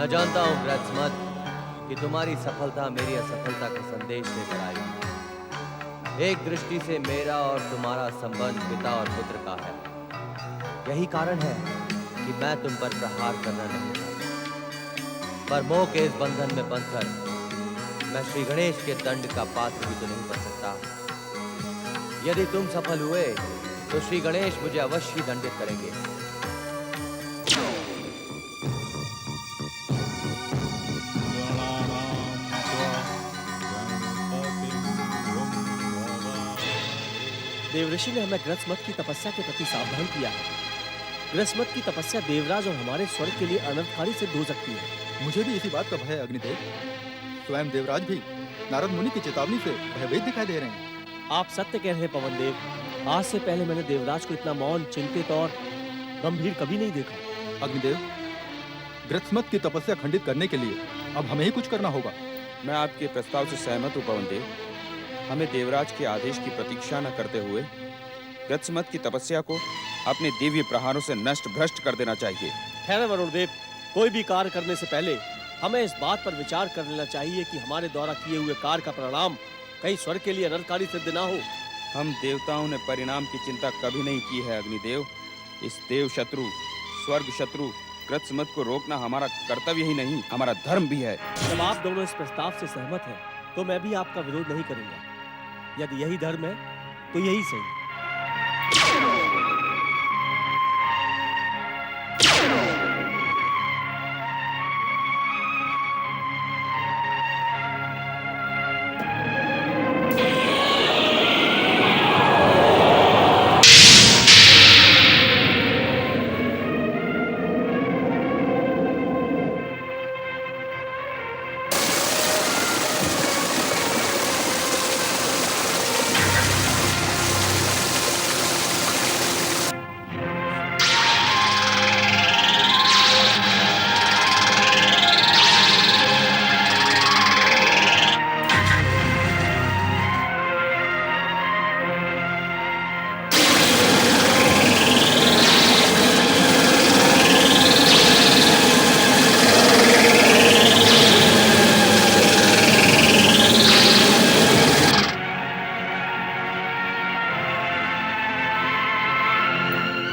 मैं जानता हूँ ग्रत्समत कि तुम्हारी सफलता मेरी असफलता का संदेश लेकर आएगी। एक दृष्टि से मेरा और तुम्हारा संबंध पिता और पुत्र का है। यही कारण है कि मैं तुम पर प्रहार करना नहीं चाहता, पर मोह के इस बंधन में बंधकर मैं श्री गणेश के दंड का पात्र भी तो नहीं बन सकता। यदि तुम सफल हुए तो श्री गणेश मुझे अवश्य ही दंडित करेंगे। देवऋषि ने हमें ग्रत्समत की तपस्या के प्रति सावधान किया है। ग्रत्समत की तपस्या देवराज और हमारे स्वर्ग के लिए अनर्थकारी सिद्ध हो सकती है। मुझे भी इसी बात का भय है अग्निदेव। स्वयं देवराज भी नारद मुनि की चेतावनी से भयभीत दिखाई दे रहे हैं। आप सत्य कह रहे हैं पवन देव। आज से पहले मैंने देवराज को इतना मौन, चिंतित और गंभीर कभी नहीं देखा। अग्निदेव, ग्रत्समत की तपस्या खंडित करने के लिए अब हमें ही कुछ करना होगा। मैं आपके प्रस्ताव से सहमत हूँ पवन देव। हमें देवराज के आदेश की प्रतीक्षा न करते हुए ग्रत्समत की तपस्या को अपने दिव्य प्रहारों से नष्ट भ्रष्ट कर देना चाहिए। ठहरे वरुण देव, कोई भी कार्य करने से पहले हमें इस बात पर विचार कर लेना चाहिए कि हमारे द्वारा किए हुए कार्य का परिणाम कहीं स्वर्ग के लिए अनर्थकारी सिद्ध ना हो। हम देवताओं ने परिणाम की चिंता कभी नहीं की है अग्निदेव। इस देव शत्रु, स्वर्ग शत्रु ग्रत्समत को रोकना हमारा कर्तव्य ही नहीं, हमारा धर्म भी है। जब आप दोनों इस प्रस्ताव से सहमत हैं, तो मैं भी आपका विरोध नहीं करूंगा। यदि यही धर्म है तो यही सही।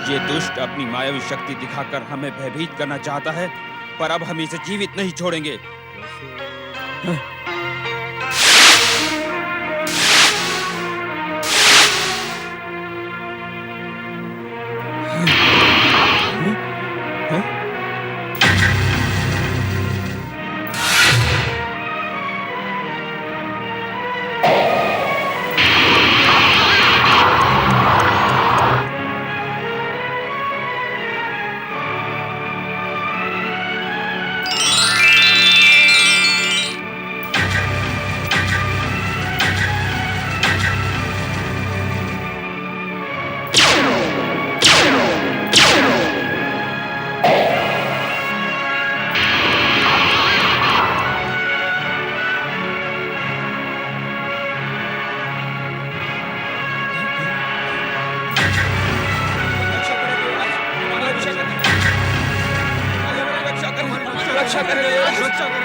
ये दुष्ट अपनी मायावी शक्ति दिखाकर हमें भयभीत करना चाहता है, पर अब हम इसे जीवित नहीं छोड़ेंगे।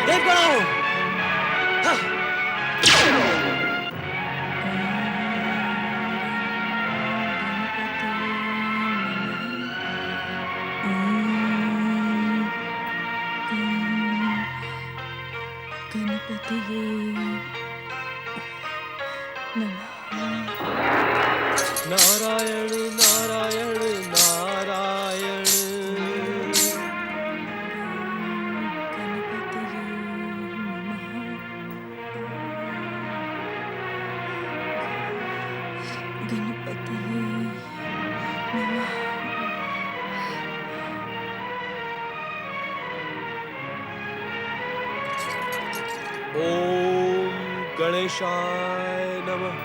देख बढ़ाओ। गणपतिये नमः। नारायण नारायण नारायण। गणपतिये नमः। ओम गणेशाय नमः।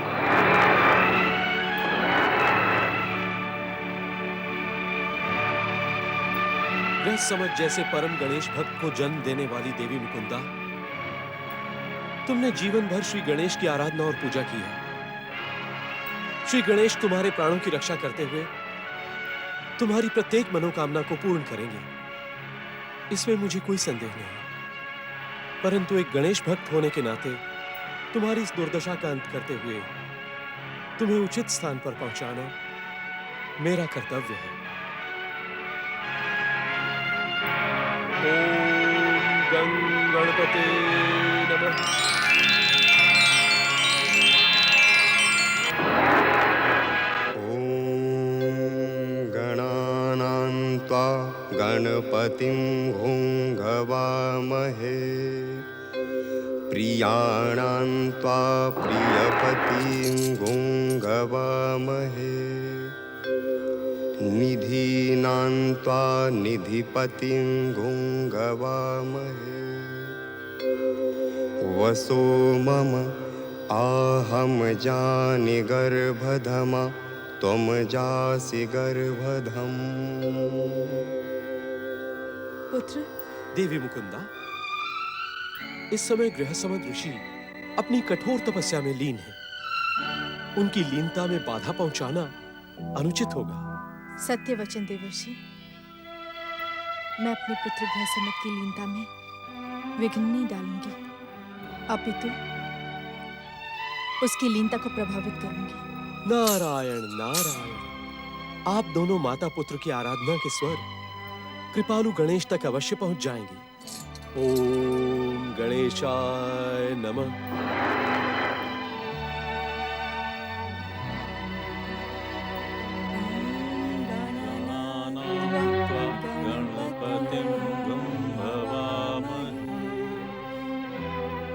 ग्रत्समत जैसे परम गणेश भक्त को जन्म देने वाली देवी मुकुंदा, तुमने जीवन भर श्री गणेश की आराधना और पूजा की है। श्री गणेश तुम्हारे प्राणों की रक्षा करते हुए तुम्हारी प्रत्येक मनोकामना को पूर्ण करेंगे, इसमें मुझे कोई संदेह नहीं। परंतु एक गणेश भक्त होने के नाते तुम्हारी इस दुर्दशा का अंत करते हुए तुम्हें उचित स्थान पर पहुंचाना मेरा कर्तव्य है। ओम गं गणपते नमः। गणानान्त्वा गणपतिं घुङ्घवामहे प्रियाणान्त्वा प्रियपतिं घुङ्घवामहे निधीनान्त्वा निधिपतिं घुङ्घवामहे वसो मम आहम जानि गर्भधमा त्वं जासि गर्भधम्। पुत्र, देवी मुकुंदा, इस समय गृहसमद ऋषि अपनी कठोर तपस्या में लीन है। उनकी लीनता में बाधा पहुंचाना अनुचित होगा। सत्य वचन देवर्षि। मैं अपने पुत्र गृहसमत की लीनता में विघ्न नहीं डालूंगी, अपितु उसकी लीनता को प्रभावित करूंगी। नारायण नारायण। आप दोनों माता पुत्र की आराधना के स्वर कृपालु गणेश तक अवश्य पहुंच जाएंगे। ओम गणेशाय नमः। गणपतिं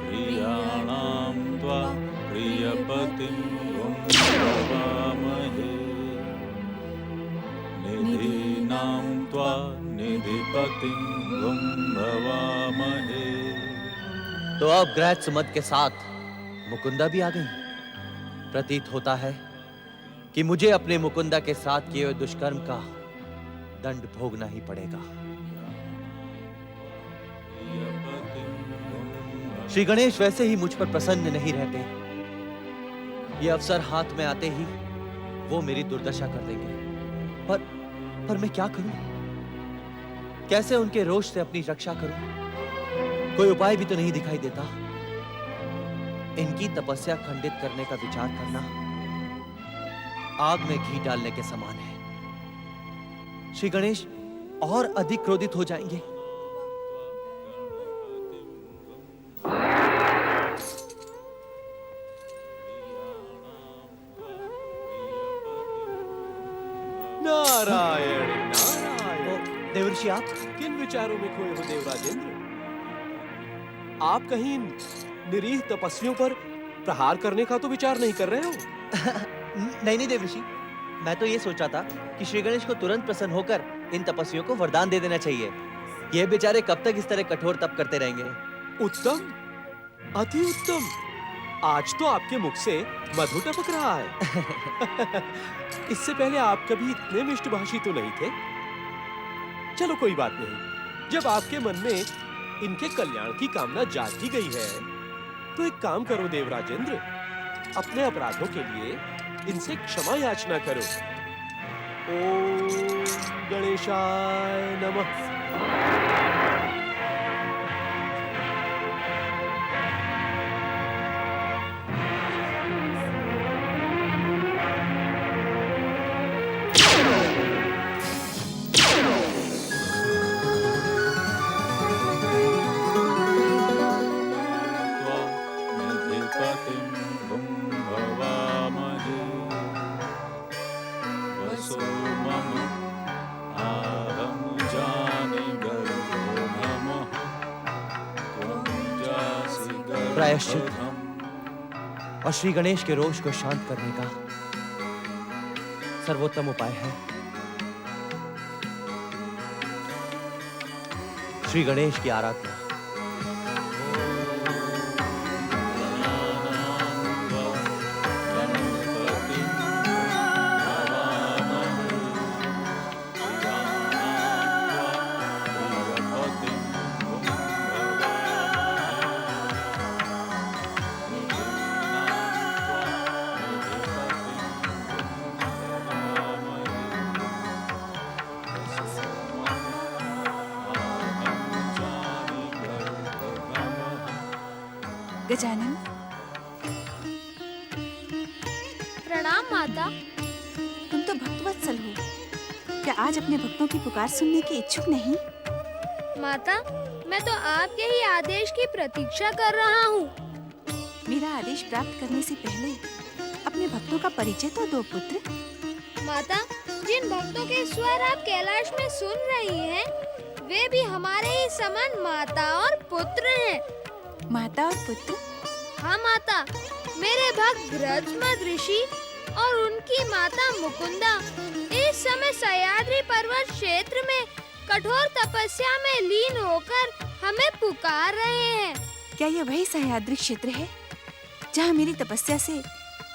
प्रियाणां त्वा प्रियपतिं घुङ्घवामहे निधीनां त्वा निधिपतिं घुङ्घवामहे। तो अब ग्रह सुमत के साथ मुकुंदा भी आ गई। प्रतीत होता है कि मुझे अपने मुकुंदा के साथ किए हुए दुष्कर्म का दंड भोगना ही पड़ेगा। श्री गणेश वैसे ही मुझ पर प्रसन्न नहीं रहते। ये अवसर हाथ में आते ही वो मेरी दुर्दशा कर देंगे। पर मैं क्या करूं? कैसे उनके रोष से अपनी रक्षा करूं? कोई उपाय भी तो नहीं दिखाई देता। इनकी तपस्या खंडित करने का विचार करना आग में घी डालने के समान है। श्री गणेश और अधिक क्रोधित हो जाएंगे। नारायण नारायण। देवर्षि, आप किन विचारों में खोए हो देवराजेंद्र? आप कहीं इन निरीह तपस्वियों पर प्रहार करने का तो विचार नहीं कर रहे हो? नहीं देवर्षि, मैं तो ये सोचा था कि श्री गणेश को तुरंत प्रसन्न होकर इन तपस्वियों को वरदान दे देना चाहिए। ये बेचारे कब तक इस तरह कठोर तप करते रहेंगे? उत्तम, अति उत्तम। आज तो आपके मुख से मधु टपक रहा है। इससे पहले आप कभी इतने मिष्टभाषी तो नहीं थे। चलो कोई बात नहीं। जब आपके मन में इनके कल्याण की कामना जाग ही गई है, तो एक काम करो देवराजेंद्र, अपने अपराधों के लिए इनसे क्षमा याचना करो। ओम गणेशाय नमः। निधिपतिं घुङ्घवामहे वसो मम आहं जानि गर्भधमः त्वं जासि प्रायश्चित गर्भधम्। और श्री गणेश के रोष को शांत करने का सर्वोत्तम उपाय है श्री गणेश की आराधना। गजानन। प्रणाम माता। तुम तो भक्तवत्सल हो, क्या आज अपने भक्तों की पुकार सुनने की इच्छुक नहीं? माता, मैं तो आपके ही आदेश की प्रतीक्षा कर रहा हूँ। मेरा आदेश प्राप्त करने से पहले अपने भक्तों का परिचय तो दो पुत्र। माता, जिन भक्तों के स्वर आप कैलाश में सुन रही हैं, वे भी हमारे ही समान माता और पुत्र हैं। माता और पुत्र? हाँ माता, मेरे भक्त ब्रजमद ऋषि और उनकी माता मुकुंदा इस समय सह्याद्री पर्वत क्षेत्र में कठोर तपस्या में लीन होकर हमें पुकार रहे हैं। क्या यह वही सह्याद्री क्षेत्र है जहाँ मेरी तपस्या से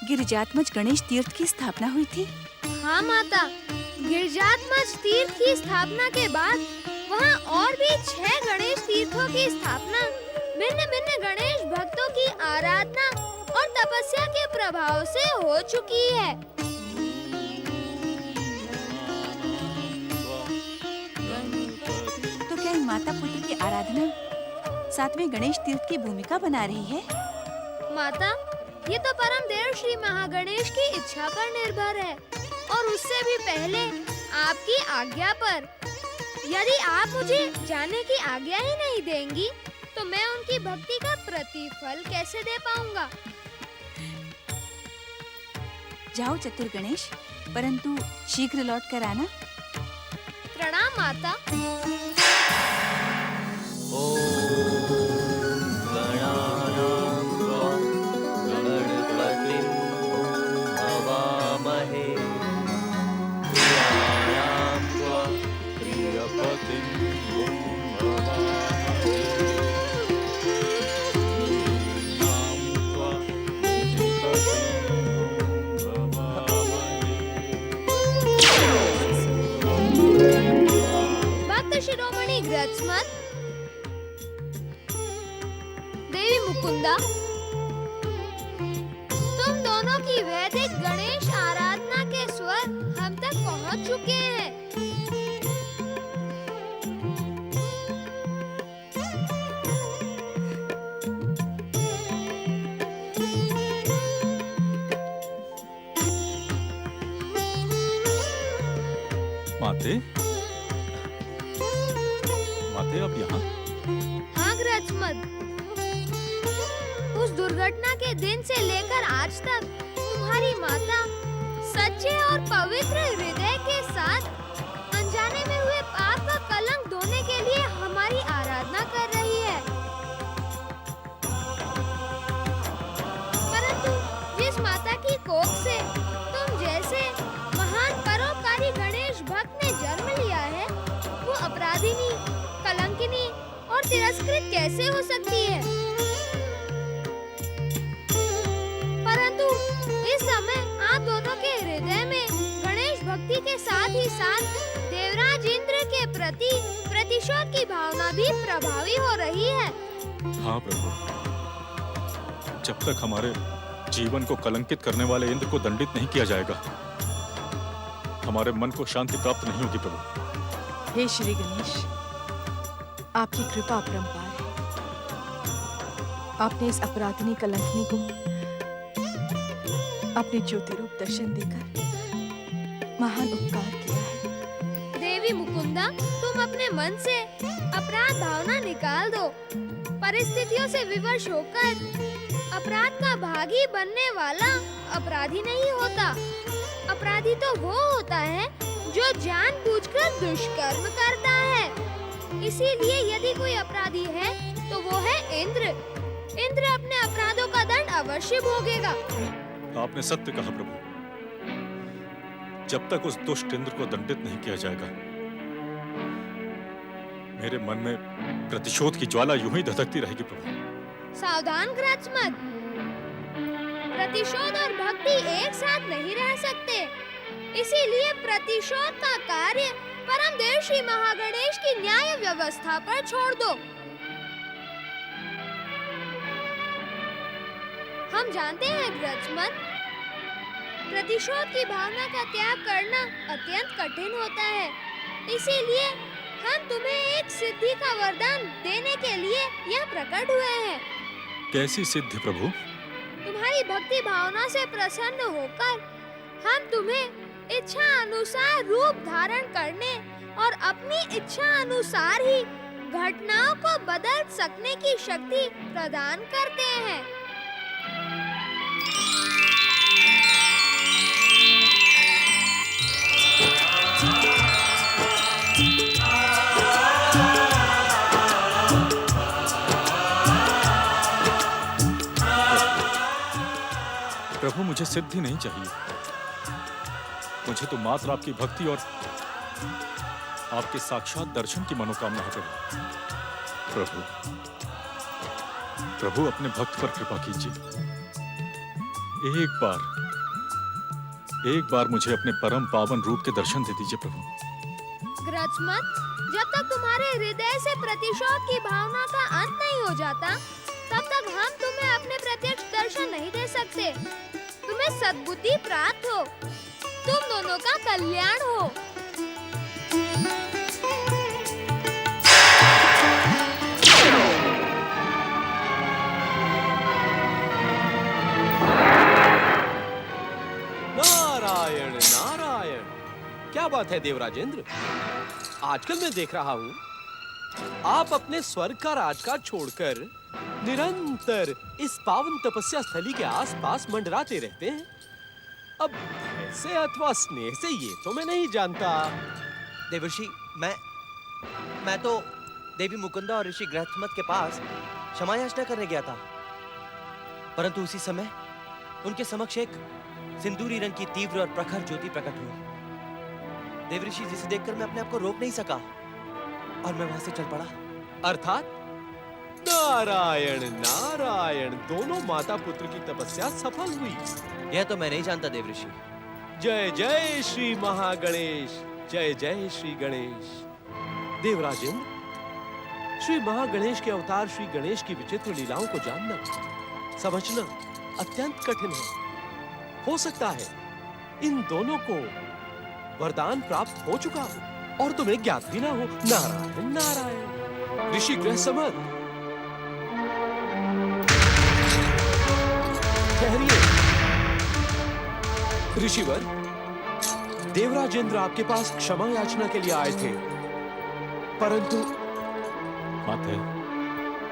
गिरिजात्मज गणेश तीर्थ की स्थापना हुई थी? हाँ माता, गिरिजात्मज तीर्थ की स्थापना के बाद वहाँ और भी 6 गणेश तीर्थों की स्थापना भिन्न भिन्न गणेश भक्तों की आराधना और तपस्या के प्रभाव से हो चुकी है। तो क्या इन माता पुत्र की आराधना 7वें गणेश तीर्थ की भूमिका बना रही है? माता, ये तो परम देव श्री महागणेश की इच्छा पर निर्भर है और उससे भी पहले आपकी आज्ञा पर। यदि आप मुझे जाने की आज्ञा ही नहीं देंगी, तो मैं उनकी भक्ति का प्रतिफल कैसे दे पाऊंगा? जाओ चतुर गणेश, परंतु शीघ्र लौट कर आना। प्रणाम माता। गणपतिं हवामहे प्रियाणां त्वा प्रियपतिं भवामहे नाम त्वा निधिपतिं भवामहे। भक्त शिरोमणि ग्रजमत, देवी मुकुंदा, तुम दोनों की वैदिक गणेश आराधना के स्वर हम तक पहुंच चुके हैं। माते, माते आप यहाँ? हाँ ग्रजमत, उस दुर्घटना के दिन से लेकर आज तक तुम्हारी माता सच्चे और पवित्र हृदय के साथ अनजाने में हुए पाप का कलंक धोने के लिए हमारी आराधना कर रही है। परंतु जिस माता की कोख से तुम जैसे महान परोपकारी गणेश भक्त ने जन्म लिया है, वो अपराधिनी, कलंकिनी और तिरस्कृत कैसे हो सकती है? परंतु इस समय आप दोनों के हृदय में गणेश भक्ति के साथ ही साथ देवराज इंद्र के प्रति प्रतिशोध की भावना भी प्रभावी हो रही है। हाँ प्रभु, जब तक हमारे जीवन को कलंकित करने वाले इंद्र को दंडित नहीं किया जाएगा, हमारे मन को शांति प्राप्त नहीं होगी प्रभु। हे श्री गणेश, आपकी कृपा अपरंपार है। आपने इस अपराधिनी कलंकिनी को अपने ज्योति रूप दर्शन देकर महान उपकार किया है। देवी मुकुंदा, तुम अपने मन से अपराध भावना निकाल दो। परिस्थितियों से विवश होकर अपराध का भागी बनने वाला अपराधी नहीं होता। अपराधी तो वो होता है जो जानबूझकर दुष्कर्म करता है। इसीलिए यदि कोई अपराधी है तो वो है इंद्र। इंद्र अपने अपराधों का दंड अवश्य भोगेगा। आपने सत्य कहा प्रभु। जब तक उस दुष्ट इंद्र को दंडित नहीं किया जाएगा, मेरे मन में प्रतिशोध की ज्वाला यूं ही धधकती रहेगी प्रभु। सावधान ग्रजमत, प्रतिशोध और भक्ति एक साथ नहीं रह सकते। इसीलिए प्रतिशोध का कार्य परम देव श्री महागणेश की न्याय व्यवस्था पर छोड़ दो। हम जानते हैं ग्रजमत, प्रतिशोध की भावना का त्याग करना अत्यंत कठिन होता है। इसीलिए हम तुम्हें एक सिद्धि का वरदान देने के लिए यहाँ प्रकट हुए हैं। कैसी सिद्धि प्रभु? तुम्हारी भक्ति भावना से प्रसन्न होकर हम तुम्हें इच्छा अनुसार रूप धारण करने और अपनी इच्छा अनुसार ही घटनाओं को बदल सकने की शक्ति प्रदान करते हैं। प्रभु मुझे सिद्धि नहीं चाहिए, मुझे तो मात्र आपकी भक्ति और आपके साक्षात दर्शन की मनोकामना है प्रभु। प्रभु अपने भक्त पर कृपा कीजिए। एक बार मुझे अपने परम पावन रूप के दर्शन दे दीजिए प्रभु। ग्रचमत, जब तक तुम्हारे हृदय से प्रतिशोध की भावना का अंत नहीं हो जाता, तब तक हम तुम्हें अपने प्रत्यक्ष दर्शन नहीं दे सकते। तुम्हें सद्बुद्धि प्राप्त हो, तुम दोनों का कल्याण हो। नारायण नारायण, क्या बात है देवराजेंद्र। आजकल मैं देख रहा हूँ आप अपने स्वर्ग का राजकाज छोड़कर निरंतर इस पावन तपस्या स्थली के आसपास मंडराते रहते हैं। अब ऐसे अथवा स्नेह से ये तो मैं नहीं जानता। देवर्षि, मैं तो देवी मुकुंदा और ऋषि गृहस्मत के पास क्षमा याचना करने गया था, परंतु उसी समय उनके समक्ष एक सिंदूरी रंग की तीव्र और प्रखर ज्योति प्रकट हुई। देवऋषि, जिसे देखकर मैं अपने आप को रोक नहीं सका और मैं वहां से चल पड़ा। अर्थात नारायण नारायण, दोनों माता पुत्र की तपस्या सफल हुई। यह तो मैं नहीं जानता देवऋषि। जय जय श्री महागणेश, जय जय श्री गणेश। देवराजेंद्र, श्री महागणेश के अवतार श्री गणेश की विचित्र लीलाओं को जानना, समझना अत्यंत कठिन है। हो सकता है इन दोनों को वरदान प्राप्त हो चुका हो और तुम्हें ज्ञात भी ना हो। नारायण नारायण। ऋषि गृहस्मत, ठहरिए। ऋषिवर, देवराजेंद्र आपके पास क्षमा याचना के लिए आए थे, परंतु माते,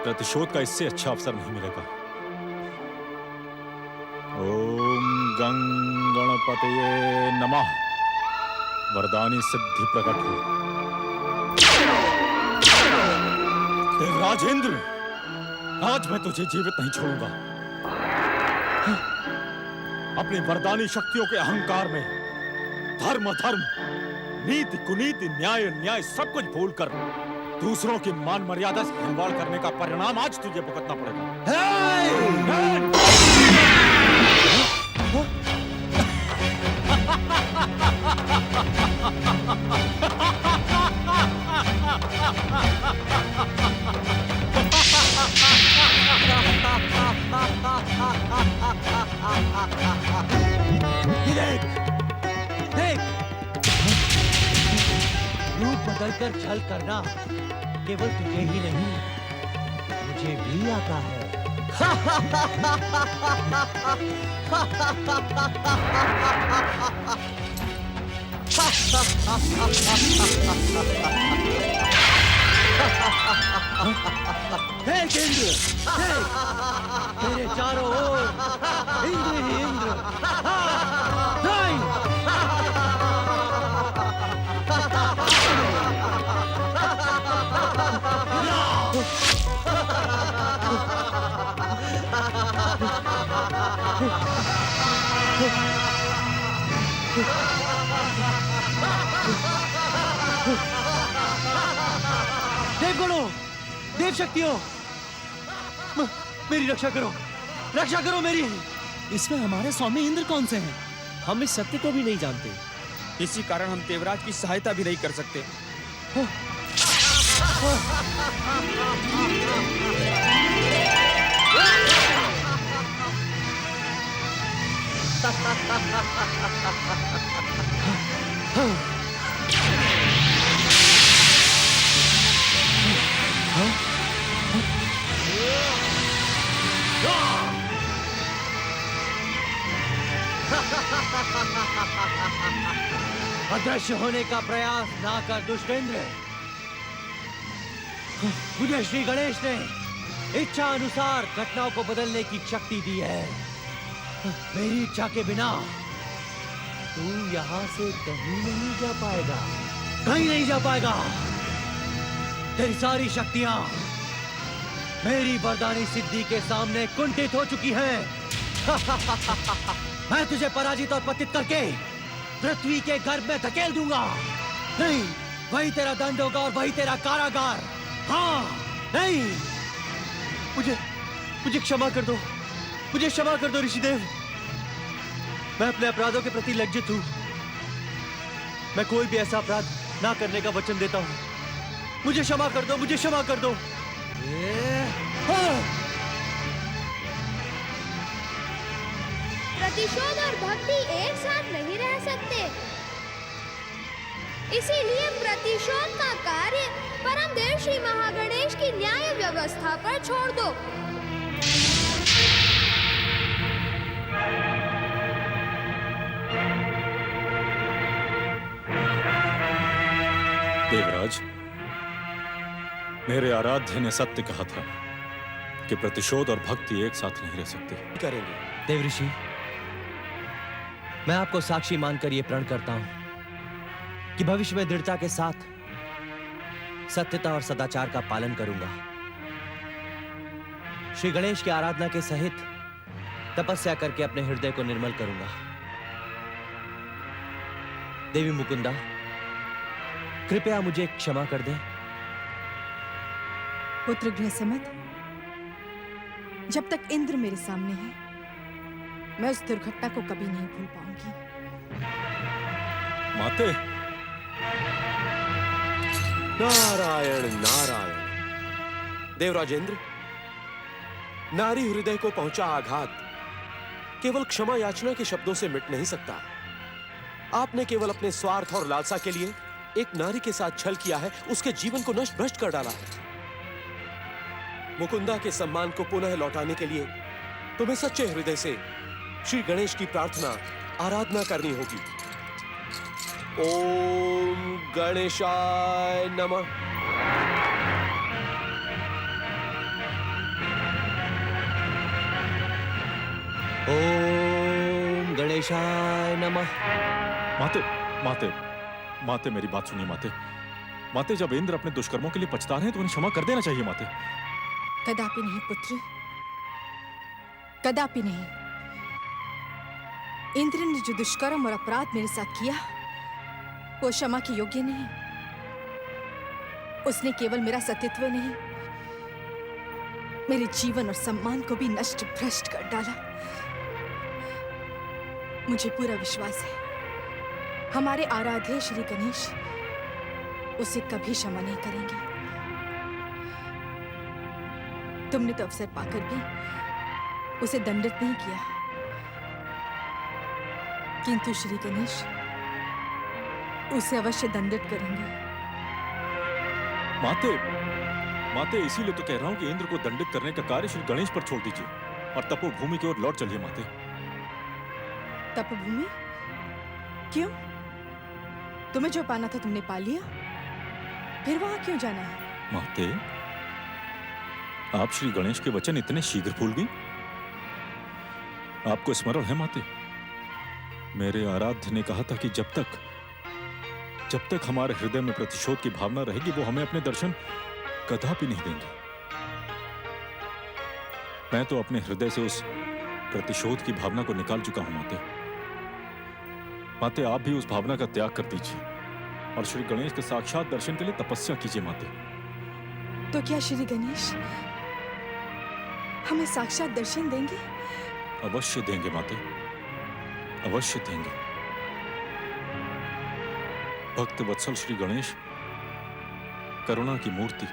प्रतिशोध का इससे अच्छा अवसर नहीं मिलेगा। ओम गं गणपतये नमः। वरदानी सिद्धि प्रकट हो। देवराजेंद्र, आज मैं तुझे जीवित नहीं छोड़ूंगा। अपनी वरदानी शक्तियों के अहंकार में धर्म अधर्म, नीति कुनीति, न्याय अन्याय सब कुछ भूलकर दूसरों की मान मर्यादा से खिलवाड़ करने का परिणाम आज तुझे भुगतना पड़ेगा। देख, रूप बदलकर छल करना केवल तुझे ही नहीं, मुझे भी आता है। देख इंद्र, देख, तेरे चारों ओर इंद्र ही इंद्र। नहीं, देव गुणों, देव शक्तियों, मेरी रक्षा करो, रक्षा करो मेरी। इसमें हमारे स्वामी इंद्र कौन से हैं? हम इस सत्य को भी नहीं जानते। इसी कारण हम देवराज की सहायता भी नहीं कर सकते। अदृश्य होने का प्रयास ना कर दुष्टेंद्र। मुझे श्री गणेश ने इच्छा अनुसार घटनाओं को बदलने की शक्ति दी है। मेरी इच्छा के बिना तू यहाँ से कहीं नहीं जा पाएगा, कहीं नहीं जा पाएगा। तेरी सारी शक्तियां मेरी वरदानी सिद्धि के सामने कुंठित हो चुकी हैं। मैं तुझे पराजित और पतित करके पृथ्वी के गर्भ में धकेल दूंगा। नहीं, वही तेरा दंड होगा और वही तेरा कारागार। हाँ, नहीं, मुझे क्षमा कर दो, मुझे क्षमा कर दो ऋषिदेव। मैं अपने अपराधों के प्रति लज्जित हूं। मैं कोई भी ऐसा अपराध ना करने का वचन देता हूं। मुझे क्षमा कर दो, मुझे क्षमा कर दो। प्रतिशोध और भक्ति एक साथ नहीं रह सकते, इसीलिए प्रतिशोध का कार्य परम देव श्री महागणेश की न्याय व्यवस्था पर छोड़ दो। देवराज, मेरे आराध्य ने सत्य कहा था कि प्रतिशोध और भक्ति एक साथ नहीं रह सकते। करेंगे। देव ऋषि, मैं आपको साक्षी मानकर यह प्रण करता हूं कि भविष्य में दृढ़ता के साथ सत्यता और सदाचार का पालन करूंगा। श्री गणेश की आराधना के सहित तपस्या करके अपने हृदय को निर्मल करूंगा। देवी मुकुंदा, कृपया मुझे क्षमा कर दें। पुत्र गृहसमत, जब तक इंद्र मेरे सामने है, मैं उस दुर्घटना को कभी नहीं भूल पाऊंगी। माते, नारायण नारायण। देवराजेंद्र, नारी हृदय को पहुंचा आघात केवल क्षमा याचना के शब्दों से मिट नहीं सकता। आपने केवल अपने स्वार्थ और लालसा के लिए एक नारी के साथ छल किया है, उसके जीवन को नष्ट भ्रष्ट कर डाला है। मुकुंदा के सम्मान को पुनः लौटाने के लिए तुम्हें सच्चे हृदय से श्री गणेश की प्रार्थना आराधना करनी होगी। ओम गणेशाय नमः। ओम गणेशाय नमः। माते, माते, माते, मेरी बात सुनिए माते। माते, जब इंद्र अपने दुष्कर्मों के लिए पछता रहे हैं तो उन्हें क्षमा कर देना चाहिए माते। कदापि नहीं पुत्र, कदापि नहीं। इंद्र ने जो दुष्कर्म और अपराध मेरे साथ किया, वो क्षमा के योग्य नहीं। उसने केवल मेरा सतीत्व नहीं, मेरे जीवन और सम्मान को भी नष्ट भ्रष्ट कर डाला। मुझे पूरा विश्वास है हमारे आराध्य श्री गणेश उसे कभी क्षमा नहीं करेंगे। तुमने तो अवसर पाकर भी उसे दंडित नहीं किया, किंतु श्री गणेश उसे अवश्य दंडित करेंगे। माते, माते, इसीलिए तो कह रहा हूं कि इंद्र को दंडित करने का कार्य श्री गणेश पर छोड़ दीजिए और तपोभूमि की ओर लौट चलिए माते। तपोभूमि? क्यों? तुम्हें जो पाना था तुमने पा लिया, फिर वहां क्यों जाना है? माते, आप श्री गणेश के वचन इतने शीघ्र भूल गई? आपको स्मरण है माते, मेरे आराध्य ने कहा था कि जब तक हमारे हृदय में प्रतिशोध की भावना रहेगी, वो हमें अपने दर्शन कदापि नहीं देंगे। मैं तो अपने हृदय से उस प्रतिशोध की भावना को निकाल चुका हूं माते। माते, आप भी उस भावना का त्याग कर दीजिए और श्री गणेश के साक्षात दर्शन के लिए तपस्या कीजिए माते। तो क्या श्री गणेश हमें साक्षात दर्शन देंगे? अवश्य देंगे माते, अवश्य देंगे। भक्त वत्सल श्री गणेश करुणा की मूर्ति,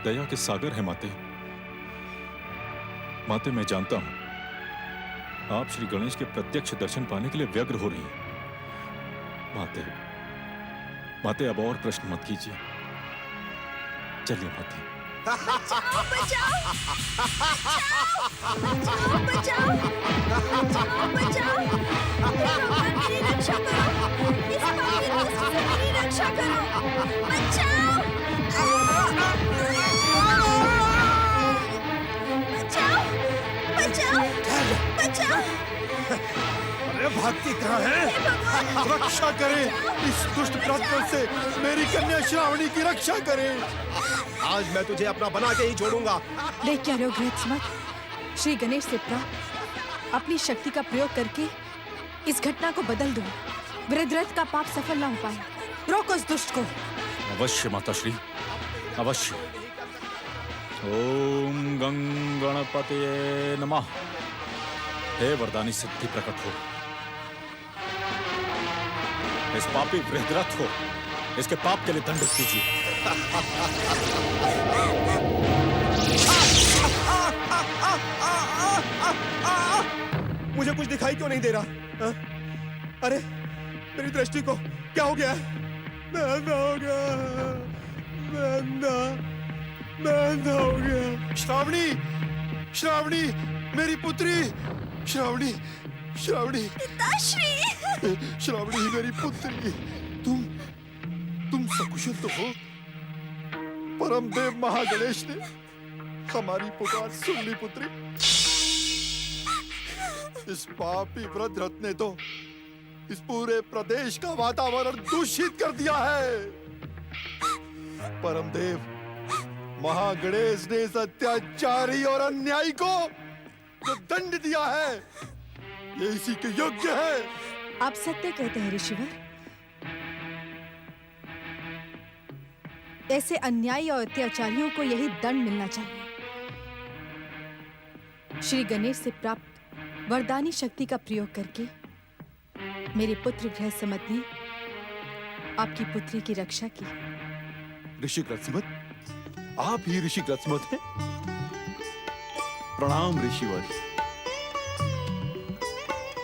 दया के सागर है माते। माते, मैं जानता हूं आप श्री गणेश के प्रत्यक्ष दर्शन पाने के लिए व्यग्र हो रही हैं। माते, माते, अब और प्रश्न मत कीजिए, चलिए माते। बचाओ बचाओ बचाओ बचाओ बचाओ बचाओ बचाओ अरे भागती कहाँ है? रक्षा करे इस दुष्ट ब्राह्मण से, मेरी कन्या श्रावणी की रक्षा करे। आज मैं तुझे अपना बना के ही छोड़ूंगा। देख क्या रहे हो गृहस्मत, श्री गणेश से प्राप्त अपनी शक्ति का प्रयोग करके इस घटना को बदल दो। वृद्धरथ का पाप सफल ना हो पाए। रोको उस दुष्ट को। अवश्य माताश्री, अवश्य। ओम गं गणपतये नमः। हे वरदानी सिद्धि प्रकट हो, इस पापी वृद्धरथ को इसके पाप के लिए दंडित कीजिए। मुझे कुछ दिखाई क्यों नहीं दे रहा? हाँ? अरे मेरी दृष्टि को क्या हो गया? मैं अंधा हो गया, मैं अंधा हो गया। श्रावणी, श्रावणी, मेरी पुत्री, श्रावणी, श्रावणी, श्रावणी मेरी पुत्री, तुम सकुशल तो हो? परमदेव महागणेश ने हमारी पुकार सुन ली पुत्री। इस पापी वृद्धरथ ने तो इस पूरे प्रदेश का वातावरण दूषित कर दिया है। परमदेव महागणेश ने इस अत्याचारी और अन्यायी को जो दंड दिया है, ये इसी के योग्य है। आप सत्य कहते हैं ऋषिवर। ऐसे अन्यायी और अत्याचारियों को यही दंड मिलना चाहिए। श्री गणेश से प्राप्त वरदानी शक्ति का प्रयोग करके मेरे पुत्र गृहस्मत ने आपकी पुत्री की रक्षा की। ऋषि गृहस्मत, आप ही ऋषि गृहस्मत हैं? प्रणाम ऋषिवर।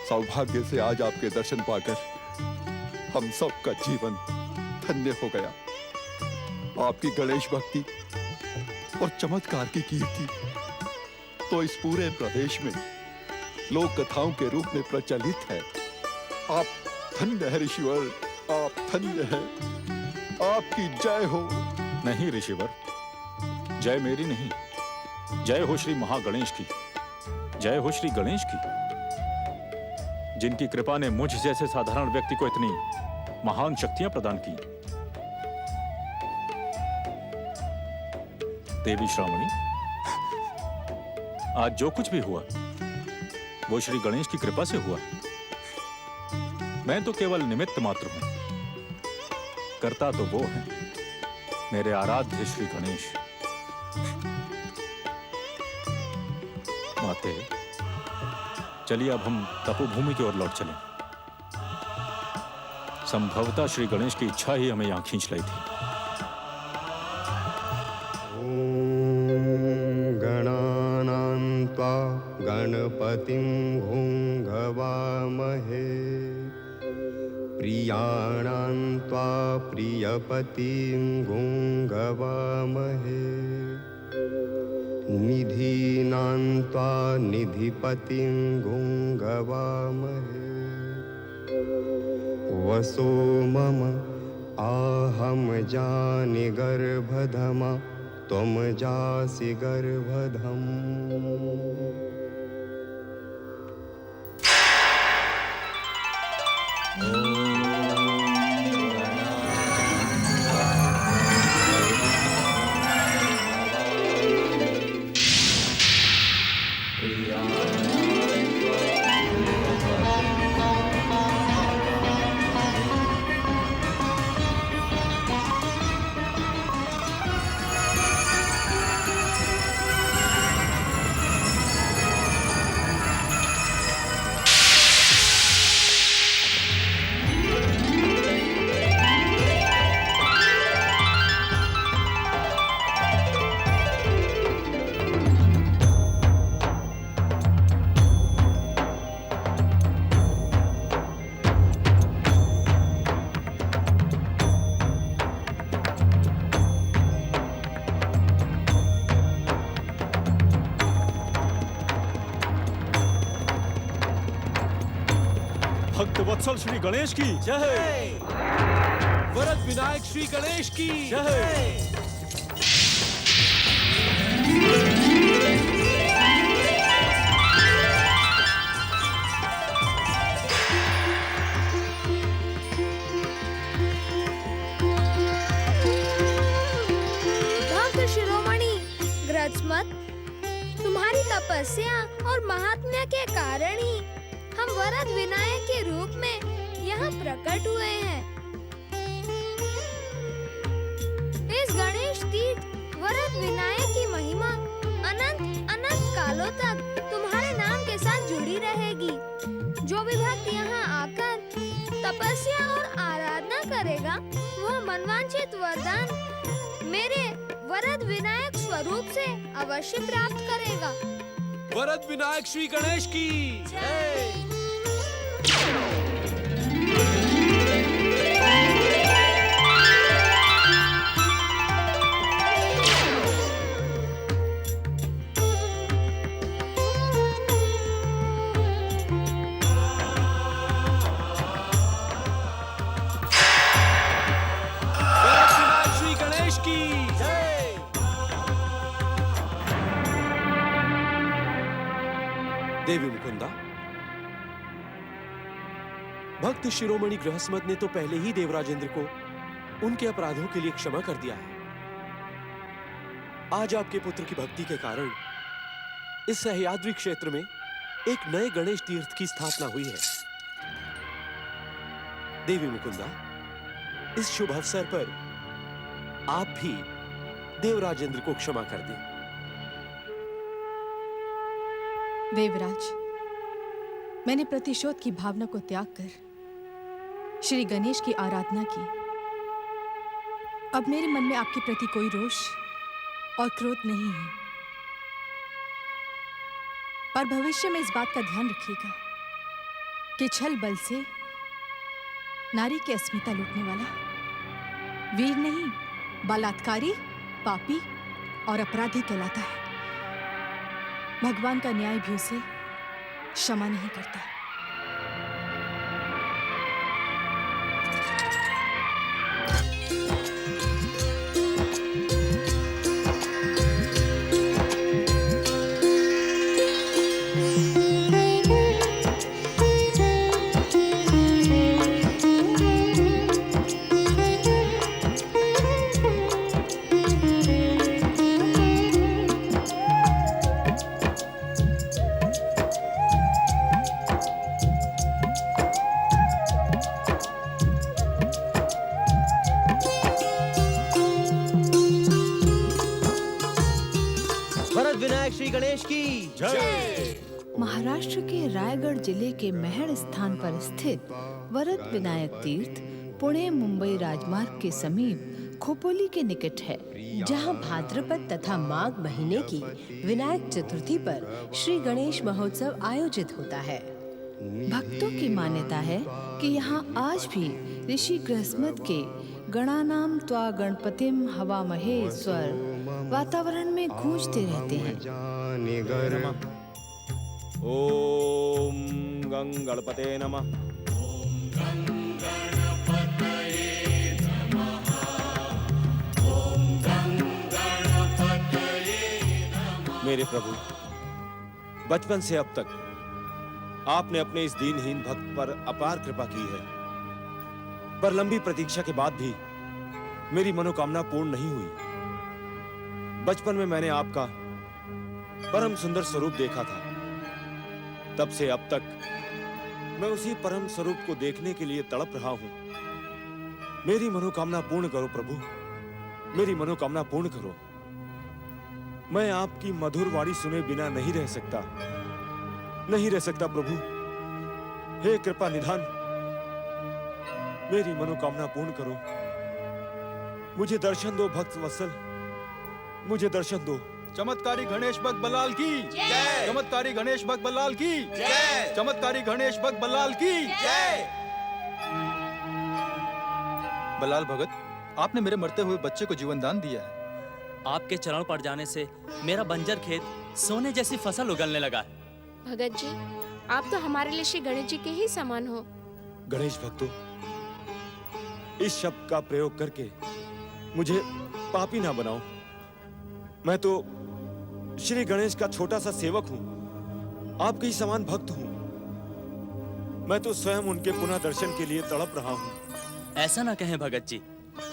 सौभाग्य से आज आपके दर्शन पाकर हम सबका जीवन धन्य हो गया। आपकी गणेश भक्ति और चमत्कार की कीर्ति तो इस पूरे प्रदेश में लोक कथाओं के रूप में प्रचलित है। आप धन्य है ऋषिवर, आप धन्य है। आपकी जय हो। नहीं ऋषिवर, जय मेरी नहीं, जय हो श्री महागणेश की, जय हो श्री गणेश की, जिनकी कृपा ने मुझ जैसे साधारण व्यक्ति को इतनी महान शक्तियां प्रदान की। देवी श्रावणी, आज जो कुछ भी हुआ वो श्री गणेश की कृपा से हुआ। मैं तो केवल निमित्त मात्र हूं, करता तो वो है मेरे आराध्य श्री गणेश। माते, चलिए अब हम तपोभूमि की ओर लौट चलें। संभवतः श्री गणेश की इच्छा ही हमें यहां खींच लाई थी। गणानां त्वा गणपतिं भुङ्गवामहे प्रियाणां त्वा प्रियपतिं भुङ्गवामहे निधीनां त्वा निधिपतिं भुङ्गवामहे वसो मम आहम जानि गर्भधमा त्वं जासि गर्भधम्। भक्त वत्सल श्री गणेश की जय। वरद विनायक श्री गणेश की जय। तपस्या और महात्म्य के कारण ही हम वरद विनायक के रूप में यहाँ प्रकट हुए हैं। इस गणेश तीर्थ वरद विनायक की महिमा अनंत अनंत कालों तक तुम्हारे नाम के साथ जुड़ी रहेगी। जो भी भक्त यहाँ आकर तपस्या और आराधना करेगा वह मनवांछित वरदान मेरे वरद विनायक स्वरूप से अवश्य प्राप्त करेगा। वरद विनायक श्री गणेश की जय। देवी मुकुंदा, भक्त शिरोमणि गृहस्मद ने तो पहले ही देवराज इंद्र को उनके अपराधों के लिए क्षमा कर दिया है। आज आपके पुत्र की भक्ति के कारण इस सह्याद्री क्षेत्र में एक नए गणेश तीर्थ की स्थापना हुई है। देवी मुकुंदा, इस शुभ अवसर पर आप भी देवराज इंद्र को क्षमा कर दें। देवराज, मैंने प्रतिशोध की भावना को त्याग कर श्री गणेश की आराधना की। अब मेरे मन में आपके प्रति कोई रोष और क्रोध नहीं है। और भविष्य में इस बात का ध्यान रखिएगा कि छल बल से नारी की अस्मिता लूटने वाला वीर नहीं, बलात्कारी, पापी और अपराधी कहलाता है। भगवान का न्याय भी उसे क्षमा नहीं करता। श्री गणेश की जय। महाराष्ट्र के रायगढ़ जिले के महड़ स्थान पर स्थित वरद विनायक तीर्थ पुणे मुंबई राजमार्ग के समीप खोपोली के निकट है, जहां भाद्रपद तथा माघ महीने की विनायक चतुर्थी पर श्री गणेश महोत्सव आयोजित होता है। भक्तों की मान्यता है कि यहाँ आज भी ऋषि गृहस्मद के गणानाम त्वा गणपतिम हवामहे स्वर वातावरण में गूंजते रहते हैं। ओम गं गणपते नमः। मेरे प्रभु, बचपन से अब तक आपने अपने इस दीनहीन भक्त पर अपार कृपा की है, पर लंबी प्रतीक्षा के बाद भी मेरी मनोकामना पूर्ण नहीं हुई। बचपन में मैंने आपका परम सुंदर स्वरूप देखा था, तब से अब तक मैं उसी परम स्वरूप को देखने के लिए तड़प रहा हूं। मेरी मनोकामना पूर्ण करो प्रभु, मेरी मनोकामना पूर्ण करो। मैं आपकी मधुर वाणी सुने बिना नहीं रह सकता, नहीं रह सकता प्रभु। हे कृपा निधान, मेरी मनोकामना पूर्ण करो। मुझे दर्शन दो भक्त वत्सल, मुझे दर्शन दो। चमत्कारी गणेश भक्त बल्लाल की जय। चमत्कारी गणेश भक्त बल्लाल की जय। चमत्कारी गणेश भक्त बल्लाल की जय। बल्लाल भगत, आपने मेरे मरते हुए बच्चे को जीवन दान दिया है। आपके चरण पड़ जाने से मेरा बंजर खेत सोने जैसी फसल उगलने लगा है। भगत जी, आप तो हमारे लिए श्री गणेश जी के ही समान हो। गणेश भक्तों, इस शब्द का प्रयोग करके मुझे पापी ना बनाओ। मैं तो श्री गणेश का छोटा सा सेवक हूं, आपके ही समान भक्त हूं। मैं तो स्वयं उनके पुनः दर्शन के लिए तड़प रहा हूं। ऐसा ना कहें भगत जी,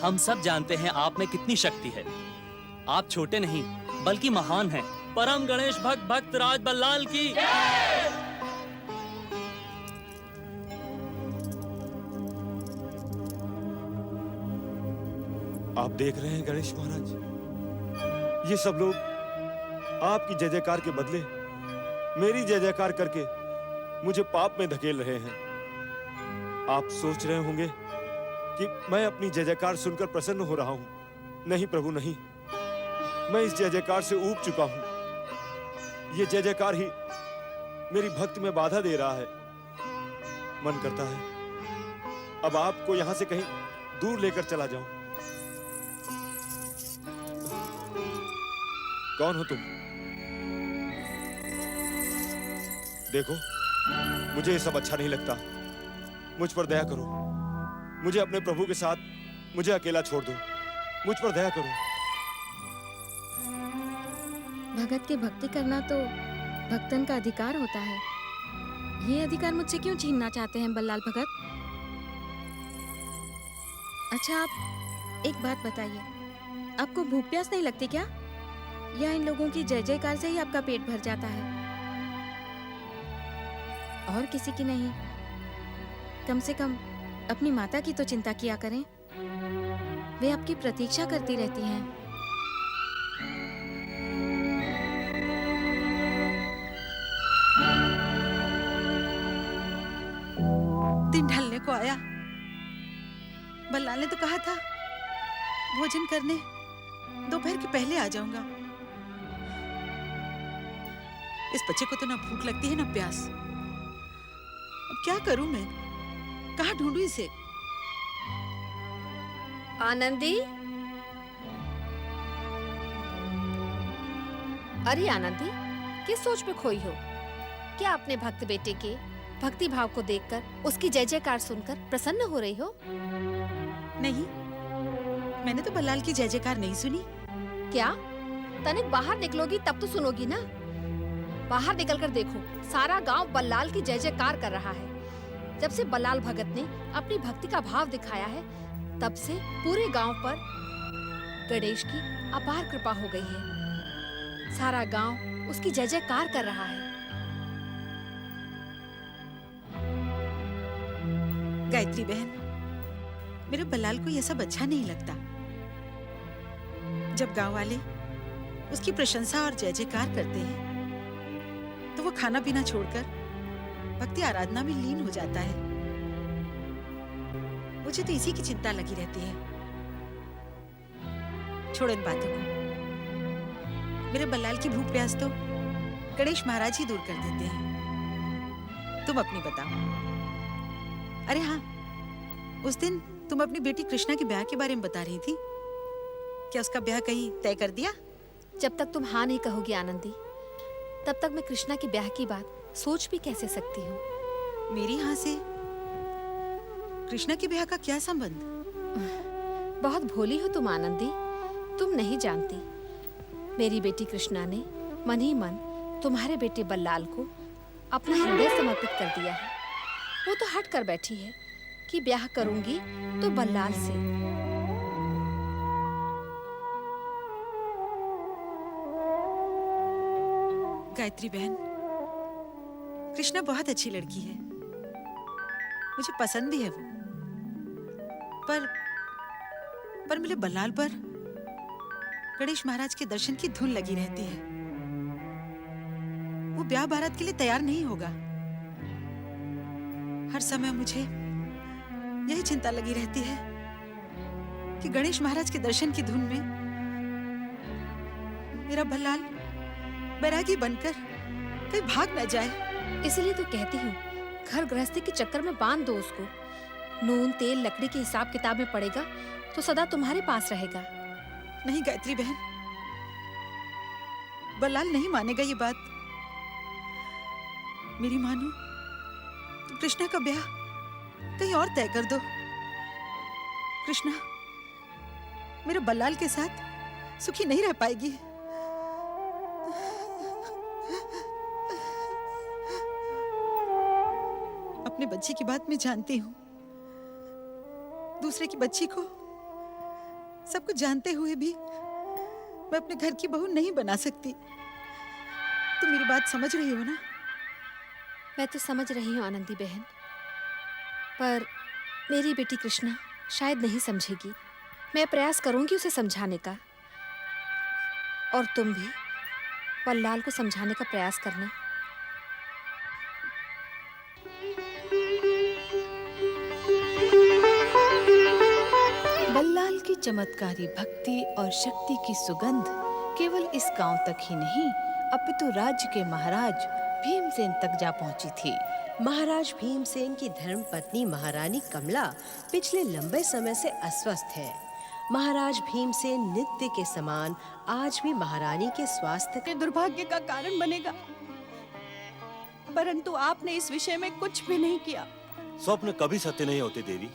हम सब जानते हैं आप में कितनी शक्ति है। आप छोटे नहीं बल्कि महान हैं। परम गणेश भक्त भक्त राज बल्लाल की। आप देख रहे हैं गणेश महाराज, ये सब लोग आपकी जय जयकार के बदले मेरी जय जयकार करके मुझे पाप में धकेल रहे हैं। आप सोच रहे होंगे कि मैं अपनी जय जयकार सुनकर प्रसन्न हो रहा हूं। नहीं प्रभु नहीं, मैं इस जय जयकार से ऊब चुका हूं। ये जय जयकार ही मेरी भक्ति में बाधा दे रहा है। मन करता है अब आपको यहां से कहीं दूर लेकर चला जाऊं। कौन हो तुम? देखो, मुझे ये सब अच्छा नहीं लगता। मुझ पर दया करो। मुझे अपने प्रभु के साथ मुझे अकेला छोड़ दो। मुझ पर दया करो। भगत की भक्ति करना तो भक्तन का अधिकार होता है। ये अधिकार मुझसे क्यों छीनना चाहते हैं बल्लाल भगत? अच्छा, आप एक बात बताइए, आपको भूख प्यास नहीं लगती क्या? या इन लोगों की जय जयकार से ही आपका पेट भर जाता है और किसी की नहीं? कम से कम अपनी माता की तो चिंता किया करें। वे आपकी प्रतीक्षा करती रहती हैं। दिन ढलने को आया। बल्लाल ने तो कहा था भोजन करने दोपहर के पहले आ जाऊंगा। इस बच्चे को तो ना भूख लगती है ना प्यास। अब क्या करूं मैं? कहाँ ढूंढूं इसे? आनंदी, अरे आनंदी, किस सोच में खोई हो? क्या अपने भक्त बेटे के भक्ति भाव को देखकर, उसकी जय जयकार सुनकर प्रसन्न हो रही हो? नहीं, मैंने तो बल्लाल की जय जयकार नहीं सुनी। क्या? तनिक बाहर निकलोगी तब तो सुनोगी ना। बाहर निकलकर देखो, सारा गांव बल्लाल की जय जयकार कर रहा है। जब से बल्लाल भगत ने अपनी भक्ति का भाव दिखाया है, तब से पूरे गांव पर गणेश की अपार कृपा हो गई है। सारा गांव उसकी जय जयकार कर रहा है। गायत्री बहन, मेरे बल्लाल को यह सब अच्छा नहीं लगता। जब गांव वाले उसकी प्रशंसा और जय जयकार करते हैं, तो वो खाना पीना छोड़कर भक्ति आराधना में लीन हो जाता है। मुझे तो इसी की चिंता लगी रहती है। छोड़ो इन बातों को। मेरे बल्लाल की भूख प्यास तो गणेश महाराज ही दूर कर देते हैं। तुम अपनी बताओ। अरे हाँ, उस दिन तुम अपनी बेटी कृष्णा के ब्याह के बारे में बता रही थी। क्या उसका ब्याह कहीं तय कर दिया? जब तक तुम हाँ नहीं कहोगी आनंदी, तब तक मैं कृष्णा के ब्याह की बात सोच भी कैसे सकती हूँ? मेरी हाँ से कृष्णा के ब्याह का क्या संबंध? बहुत भोली हो तुम आनंदी। तुम नहीं जानती, मेरी बेटी कृष्णा ने मन ही मन तुम्हारे बेटे बल्लाल को अपना हृदय समर्पित कर दिया है। वो तो हट कर बैठी है कि ब्याह करूंगी तो बल्लाल से। गायत्री बहन, कृष्णा बहुत अच्छी लड़की है। मुझे पसंद भी है वो। पर मेरे बल्लाल पर गणेश महाराज के दर्शन की धुन लगी रहती है। वो ब्याह बारात के लिए तैयार नहीं होगा। हर समय मुझे यही चिंता लगी रहती है कि गणेश महाराज के दर्शन की धुन में मेरा बल्लाल बैरागी बनकर कहीं भाग न जाए। इसलिए तो कहती हूँ, घर गृहस्थी के चक्कर में बांध दो उसको। नून तेल लकड़ी के हिसाब किताब में पड़ेगा तो सदा तुम्हारे पास रहेगा। नहीं गायत्री बहन, बल्लाल नहीं मानेगा ये बात। मेरी मानो तो कृष्णा का ब्याह कहीं और तय कर दो। कृष्णा मेरे बल्लाल के साथ सुखी नहीं रह पाएगी। अपने बच्चे की बात मैं जानती हूँ। दूसरे की बच्ची को सब कुछ जानते हुए भी मैं अपने घर की बहू नहीं बना सकती। तुम मेरी बात समझ रही हो ना? मैं तो समझ रही हूँ आनंदी बहन, पर मेरी बेटी कृष्णा शायद नहीं समझेगी। मैं प्रयास करूंगी उसे समझाने का, और तुम भी बल्लाल को समझाने का प्रयास करना। बल्लाल की चमत्कारी भक्ति और शक्ति की सुगंध केवल इस गांव तक ही नहीं, अपितु राज्य के महाराज भीमसेन तक जा पहुंची थी। महाराज भीमसेन की धर्मपत्नी महारानी कमला पिछले लंबे समय से अस्वस्थ है। महाराज भीमसेन नित्य के समान आज भी महारानी के स्वास्थ्य के दुर्भाग्य का कारण बनेगा, परंतु आपने इस विषय में कुछ भी नहीं किया। स्वप्न कभी सत्य नहीं होते देवी।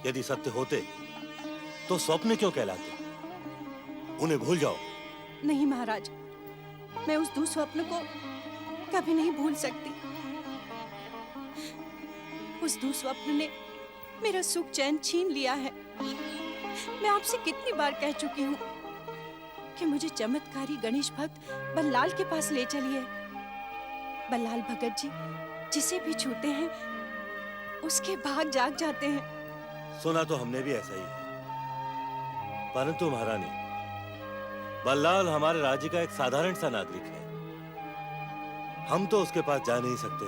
यदि सत्य होते तो स्वप्न क्यों कहलाते? उन्हें भूल जाओ। नहीं महाराज, मैं उस दुस्वप्न को कभी नहीं भूल सकती। उस दुस्वप्न ने मेरा सुख चैन छीन लिया है। मैं आपसे कितनी बार कह चुकी हूँ कि मुझे चमत्कारी गणेश भक्त बल्लाल के पास ले चलिए। बल्लाल भगत जी जिसे भी छूते हैं उसके भाग जाग जाते हैं। सुना तो हमने भी ऐसा ही, परंतु महारानी, बल्लाल हमारे राज्य का एक साधारण सा नागरिक है। हम तो उसके पास जा नहीं सकते।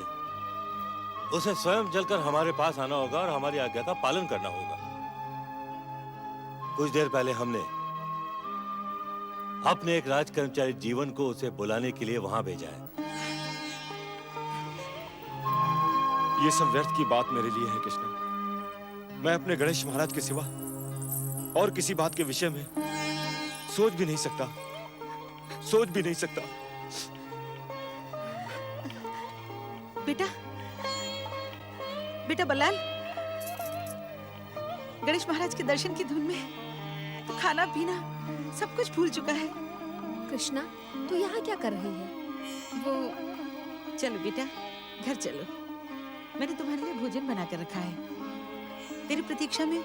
उसे स्वयं चलकर हमारे पास आना होगा और हमारी आज्ञा का पालन करना होगा। कुछ देर पहले हमने अपने एक राज कर्मचारी जीवन को उसे बुलाने के लिए वहां भेजा है। ये सब व्यर्थ की बात मेरे लिए है कृष्णा। मैं अपने गणेश महाराज के सिवा और किसी बात के विषय में सोच भी नहीं सकता, सोच भी नहीं सकता। बेटा, बेटा बल्लाल, गणेश महाराज के दर्शन की धुन में तो खाना पीना सब कुछ भूल चुका है। कृष्णा, तू यहाँ क्या कर रही है? वो चलो बेटा, घर चलो। मैंने तुम्हारे लिए भोजन बना कर रखा है। तेरी प्रतीक्षा में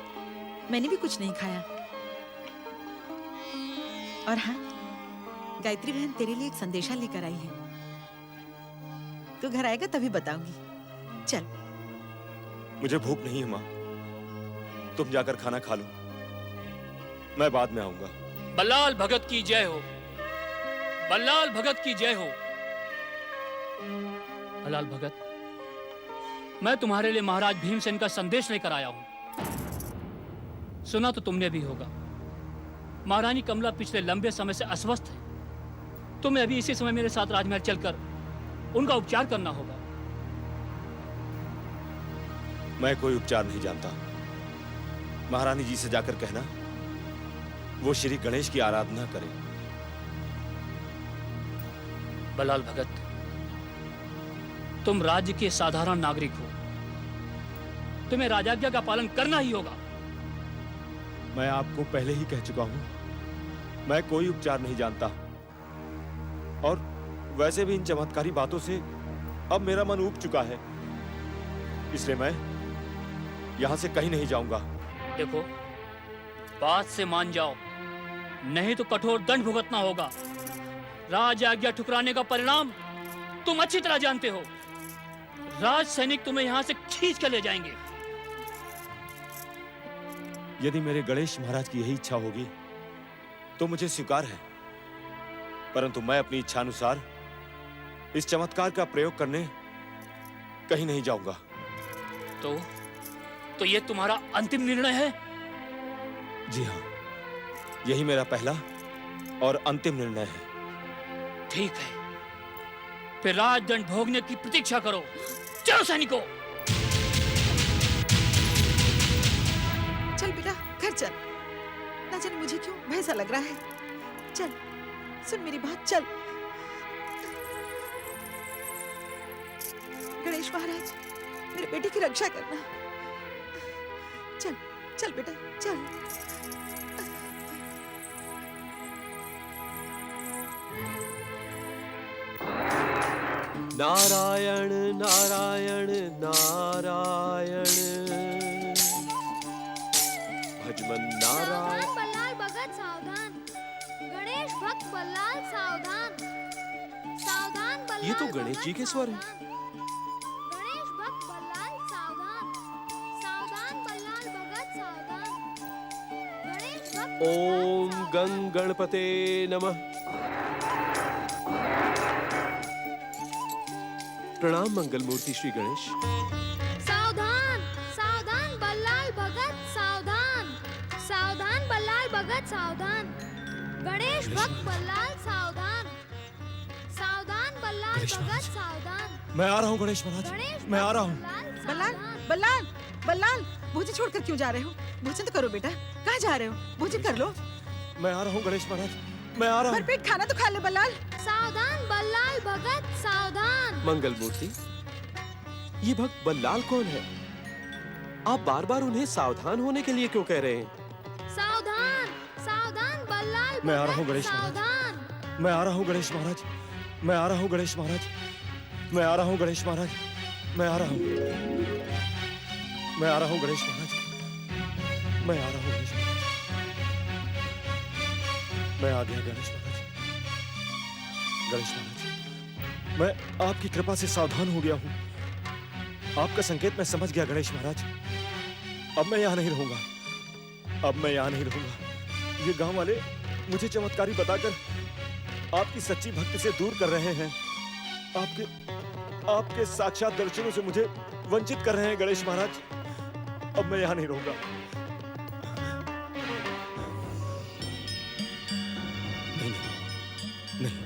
मैंने भी कुछ नहीं खाया। और हाँ, गायत्री बहन तेरे लिए एक संदेशा लेकर आई है। तू घर आएगा तभी बताऊंगी। चल। मुझे भूख नहीं है माँ, तुम जाकर खाना खा लो, मैं बाद में आऊंगा। बल्लाल भगत की जय हो, बल्लाल भगत की जय हो। बल्लाल भगत, मैं तुम्हारे लिए महाराज भीमसेन का संदेश लेकर आया हूं। सुना तो तुमने भी होगा, महारानी कमला पिछले लंबे समय से अस्वस्थ है। तुम्हें अभी इसी समय मेरे साथ राजमहल चलकर उनका उपचार करना होगा। मैं कोई उपचार नहीं जानता। महारानी जी से जाकर कहना वो श्री गणेश की आराधना करें। बल्लाल भगत, तुम राज्य के साधारण नागरिक हो, तुम्हें राजाज्ञा का पालन करना ही होगा। मैं आपको पहले ही कह चुका हूं, मैं कोई उपचार नहीं जानता, और वैसे भी इन चमत्कारी बातों से अब मेरा मन ऊब चुका है, इसलिए मैं यहां से कहीं नहीं जाऊंगा। देखो, बात से मान जाओ, नहीं तो कठोर दंड भुगतना होगा। राज आज्ञा ठुकराने का परिणाम तुम अच्छी तरह जानते हो। राज सैनिक तुम्हें यहां से खींच कर ले जाएंगे। यदि मेरे गणेश महाराज की यही इच्छा होगी तो मुझे स्वीकार है, परंतु मैं अपनी इच्छा अनुसार इस चमत्कार का प्रयोग करने कहीं नहीं जाऊंगा। तो ये तुम्हारा अंतिम निर्णय है? जी हाँ, यही मेरा पहला और अंतिम निर्णय है। ठीक है, फिर राजदंड भोगने की प्रतीक्षा करो। चलो सैनिकों। चल बेटा, घर चल। ना जाने मुझे क्यों भय सा लग रहा है। चल, सुन मेरी बात, चल। गणेश महाराज, मेरे बेटे की रक्षा करना। चल चल बेटा, चल। नारायण नारायण नारायण, भजमन नारायण। बल्लाल भगत सावधान, गणेश भक्त बल्लाल सावधान। ये तो गणेश जी के स्वर हैं। गणेश भक्त बल्लाल सावधान, सावधान बल्लाल भगत सावधान। गणेश भक्त ओम गंग गणपते नमः। प्रणाम मंगल मूर्ति श्री गणेश। सावधान, सावधान बल्लाल भगत सावधान, सावधान बल्लाल भगत सावधान। गणेश भक्त बल्लाल सावधान, सावधान बल्लाल भगत सावधान। मैं आ रहा हूँ गणेश महाराज, मैं आ रहा हूँ। बल्लाल बल्लाल बल्लाल भोजन छोड़कर क्यों जा रहे हो? भोजन तो करो बेटा। कहाँ जा रहे हो? भोजन कर लो। मैं आ रहा हूँ गणेश महाराज, मैं आ रहा हूँ। भरपेट खाना तो खा ले बल्लाल। सावधान बल्लाल भगत सावधान। मंगल मूर्ति, ये भक्त बल्लाल कौन है? आप बार बार उन्हें सावधान होने के लिए क्यों कह रहे हैं? सावधान, सावधान बल्लाल मैं आ रहा हूँ भगत गणेश महाराज। सावधान। मैं आ रहा हूँ गणेश महाराज, मैं आ रहा हूँ गणेश महाराज, मैं आ रहा हूँ गणेश महाराज, मैं आ रहा हूँ, मैं आ रहा हूँ गणेश महाराज, मैं आ रहा हूँ गणेश महाराज, मैं आ गया गणेश महाराज। गणेश महाराज, मैं आपकी कृपा से सावधान हो गया हूँ। आपका संकेत मैं समझ गया गणेश महाराज। अब मैं यहाँ नहीं रहूंगा, अब मैं यहाँ नहीं रहूंगा। ये गांव वाले मुझे चमत्कारी बताकर आपकी सच्ची भक्ति से दूर कर रहे हैं। आपके साक्षात दर्शनों से मुझे वंचित कर रहे हैं गणेश महाराज। अब मैं यहाँ नहीं रहूंगा। नहीं,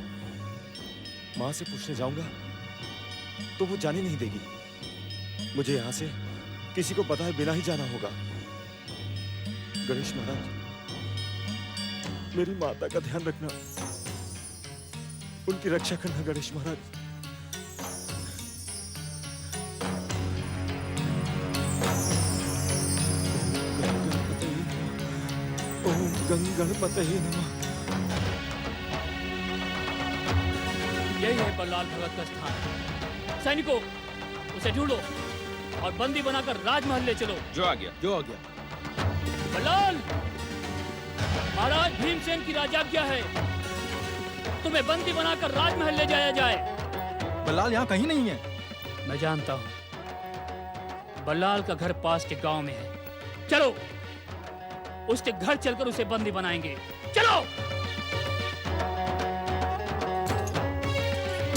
माँ से पूछने जाऊंगा तो वो जाने नहीं देगी। मुझे यहाँ से किसी को बताए बिना ही जाना होगा। गणेश महाराज, मेरी माता का ध्यान रखना, उनकी रक्षा करना गणेश महाराज। ओम गंग गणपतये नमः। यही है बल्लाल भगत का स्थान। सैनिकों, उसे ढूंढो और बंदी बनाकर राजमहल ले चलो। जो आ गया। बल्लाल, महाराज भीमसेन की राजाज्ञा है, तुम्हें बंदी बनाकर राजमहल ले जाया जाए। बल्लाल यहाँ कहीं नहीं है। मैं जानता हूँ, बल्लाल का घर पास के गांव में है। चलो, उसके घर चलकर उसे बंदी बनाएंगे। चलो।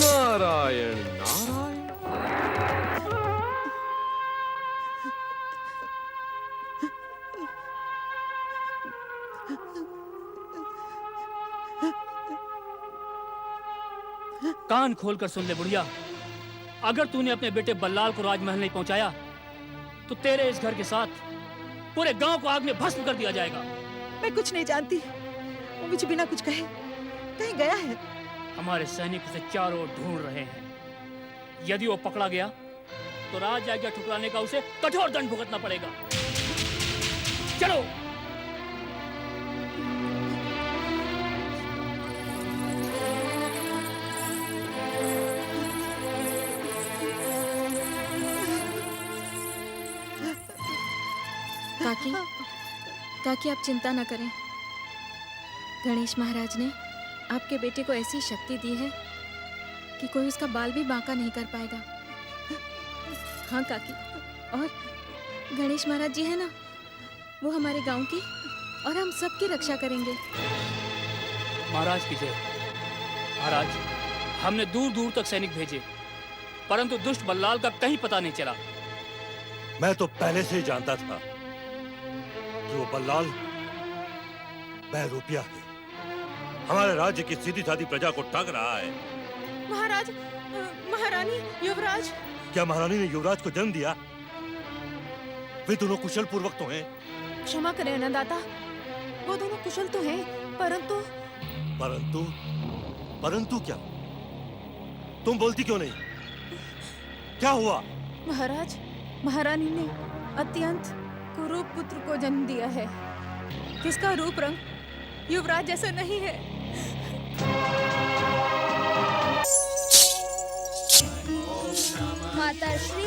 नारायण नारायण। कान खोलकर सुन ले बुढ़िया, अगर तूने अपने बेटे बल्लाल को राजमहल नहीं पहुंचाया तो तेरे इस घर के साथ पूरे गांव को आग में भस्म कर दिया जाएगा। मैं कुछ नहीं जानती। वो मुझे बिना कुछ कहे कहीं गया है। हमारे सैनिक उसे चारों ओर ढूंढ रहे हैं। यदि वो पकड़ा गया तो राज आज्ञा ठुकराने का उसे कठोर दंड भुगतना पड़ेगा। चलो। काकी, काकी आप चिंता न करें। गणेश महाराज ने आपके बेटे को ऐसी शक्ति दी है कि कोई उसका बाल भी बांका नहीं कर पाएगा। हाँ काकी, और गणेश महाराज जी है ना, वो हमारे गांव की और हम सबकी रक्षा करेंगे। महाराज की जय। महाराज, हमने दूर दूर तक सैनिक भेजे, परंतु दुष्ट बल्लाल का कहीं पता नहीं चला। मैं तो पहले से ही जानता था कि वो बल्लाल बहरूपिया है, हमारे राज्य की सीधी सादी प्रजा को ठग रहा है। महाराज, महारानी, युवराज। क्या महारानी ने युवराज को जन्म दिया? वे दोनों कुशल पूर्वक तो हैं। क्षमा करें अन्नदाता, वो दोनों कुशल तो हैं, परंतु परंतु क्या? तुम बोलती क्यों नहीं? क्या हुआ? महाराज, महारानी ने अत्यंत कुरूप पुत्र को जन्म दिया है, जिसका रूप रंग युवराज जैसा नहीं है। माताश्री,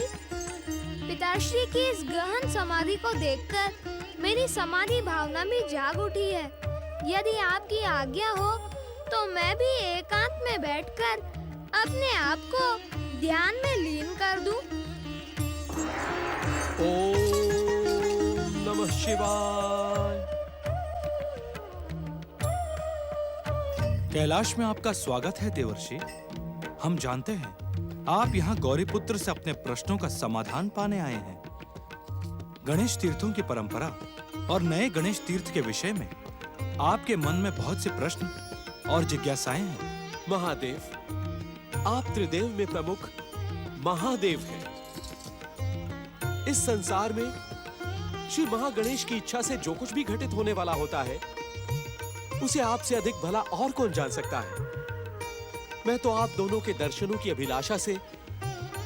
पिताश्री की इस गहन समाधि को देखकर मेरी समाधि भावना भी जाग उठी है। यदि आपकी आज्ञा हो तो मैं भी एकांत में बैठकर अपने आप को ध्यान में लीन कर दूं? ओम नमः शिवाय। कैलाश में आपका स्वागत है देवर्षि। हम जानते हैं आप यहाँ गौरीपुत्र से अपने प्रश्नों का समाधान पाने आए हैं। गणेश तीर्थों की परंपरा और नए गणेश तीर्थ के विषय में आपके मन में बहुत से प्रश्न और जिज्ञासाएं हैं। महादेव, आप त्रिदेव में प्रमुख महादेव हैं। इस संसार में श्री महागणेश की इच्छा से जो कुछ भी घटित होने वाला होता है, उसे आपसे अधिक भला और कौन जान सकता है। मैं तो आप दोनों के दर्शनों की अभिलाषा से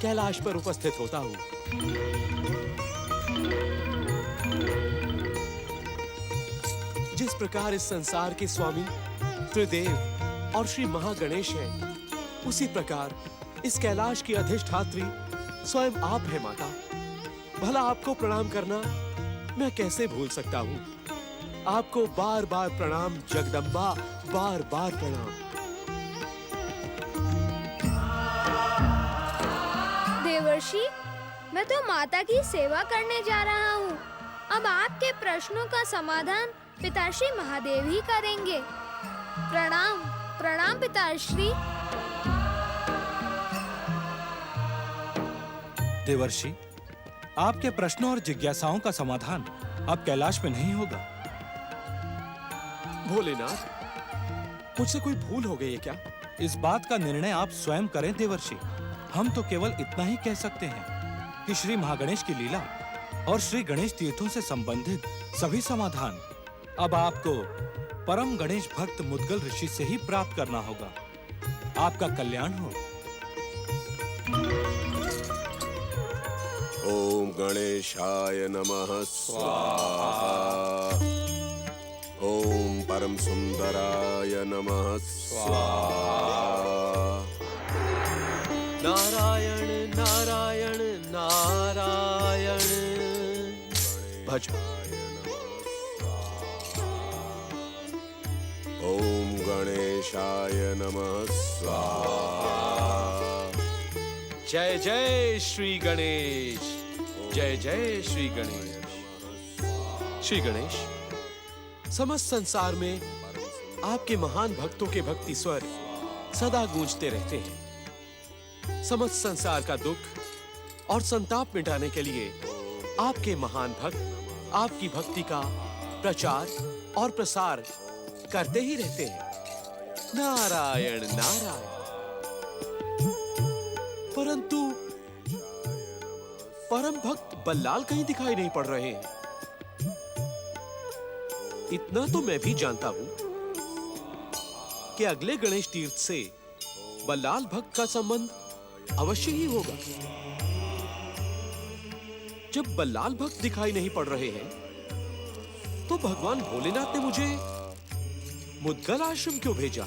कैलाश पर उपस्थित होता हूं। जिस प्रकार इस संसार के स्वामी त्रिदेव और श्री महागणेश हैं, उसी प्रकार इस कैलाश की अधिष्ठात्री स्वयं आप हैं माता। भला आपको प्रणाम करना मैं कैसे भूल सकता हूँ। आपको बार बार प्रणाम जगदम्बा, बार बार प्रणाम। देवर्षि, मैं तो माता की सेवा करने जा रहा हूँ। अब आपके प्रश्नों का समाधान पिताश्री महादेव ही करेंगे। प्रणाम प्रणाम पिताश्री। देवर्षि, आपके प्रश्नों और जिज्ञासाओं का समाधान अब कैलाश में नहीं होगा। भोलेनाथ, मुझसे कोई भूल हो गई है क्या? इस बात का निर्णय आप स्वयं करें देवर्षि। हम तो केवल इतना ही कह सकते हैं कि श्री महागणेश की लीला और श्री गणेश तीर्थों से संबंधित सभी समाधान अब आपको परम गणेश भक्त मुद्गल ऋषि से ही प्राप्त करना होगा। आपका कल्याण हो। ओम गणेशाय नमः स्वाहा। ओम परम सुंदराय नमः स्वाहा। नारायण नारायण नारायण भज। ओम गणेशाय नमः स्वाहा। जय जय श्री गणेश, जय जय श्री गणेश। श्री गणेश, समस्त संसार में आपके महान भक्तों के भक्ति स्वर सदा गूंजते रहते हैं। समस्त संसार का दुख और संताप मिटाने के लिए आपके महान भक्त आपकी भक्ति का प्रचार और प्रसार करते ही रहते हैं। नारायण नारायण। परंतु परम भक्त बल्लाल कहीं दिखाई नहीं पड़ रहे हैं। इतना तो मैं भी जानता हूं कि अगले गणेश तीर्थ से बल्लाल भक्त का संबंध अवश्य ही होगा। जब बल्लाल भक्त दिखाई नहीं पड़ रहे हैं, तो भगवान भोलेनाथ ने मुझे मुद्गल आश्रम क्यों भेजा?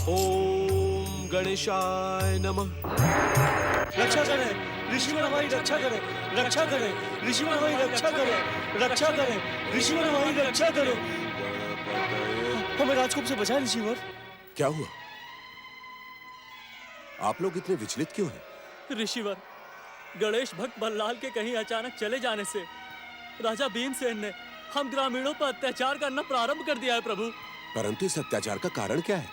ओम गणेशाय नमः। रक्षा करें ऋषिवर, हमारी रक्षा करें, रक्षा करें ऋषिवर, हमारी रक्षा करें, रक्षा करें ऋषिवर, हमारी रक्षा करें। हमें राजकुमार से बचाएं ऋषिवर। क्या हुआ? आप लोग इतने विचलित क्यों हैं? ऋषिवर, गणेश भक्त बल्लाल के कहीं अचानक चले जाने से राजा भीमसेन ने हम ग्रामीणों पर अत्याचार करना प्रारंभ कर दिया है प्रभु। परंतु इस अत्याचार का कारण क्या है?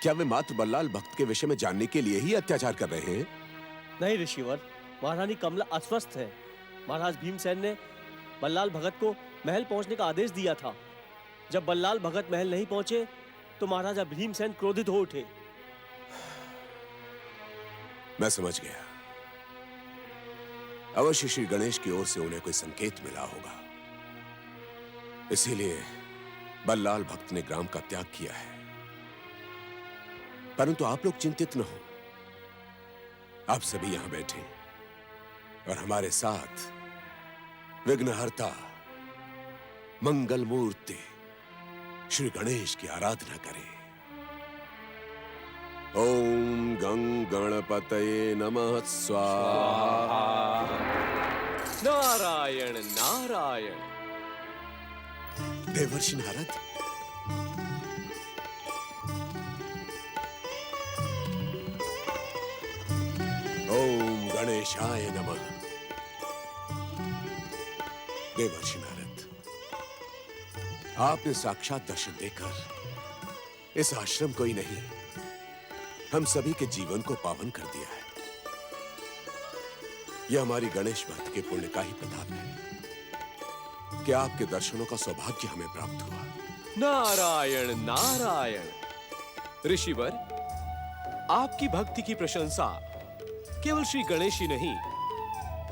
क्या वे मात्र बल्लाल भक्त के विषय में जानने के लिए ही अत्याचार कर रहे हैं? नहीं ऋषिवर, महारानी कमला अस्वस्थ है। महाराज भीमसेन ने बल्लाल भगत को महल पहुंचने का आदेश दिया था। जब बल्लाल भगत महल नहीं पहुंचे तो महाराजा भीमसेन क्रोधित हो उठे। मैं समझ गया। अवश्य श्री गणेश की ओर से उन्हें कोई संकेत मिला होगा, इसीलिए बल्लाल भक्त ने ग्राम का त्याग किया है। परंतु आप लोग चिंतित न हो। आप सभी यहां बैठे और हमारे साथ विघ्नहर्ता मंगल मूर्ति श्री गणेश की आराधना करें। ओम गं गणपतये नमः स्वाहा। नारायण नारायण। देवर्षि नारद, गणेशाय नमः। देवर्षि नारद, आपने साक्षात दर्शन देकर इस आश्रम को ही नहीं, हम सभी के जीवन को पावन कर दिया है। यह हमारी गणेश भक्त के पुण्य का ही प्रताप है कि आपके दर्शनों का सौभाग्य हमें प्राप्त हुआ। नारायण नारायण। ऋषिवर, आपकी भक्ति की प्रशंसा केवल श्री गणेश ही नहीं,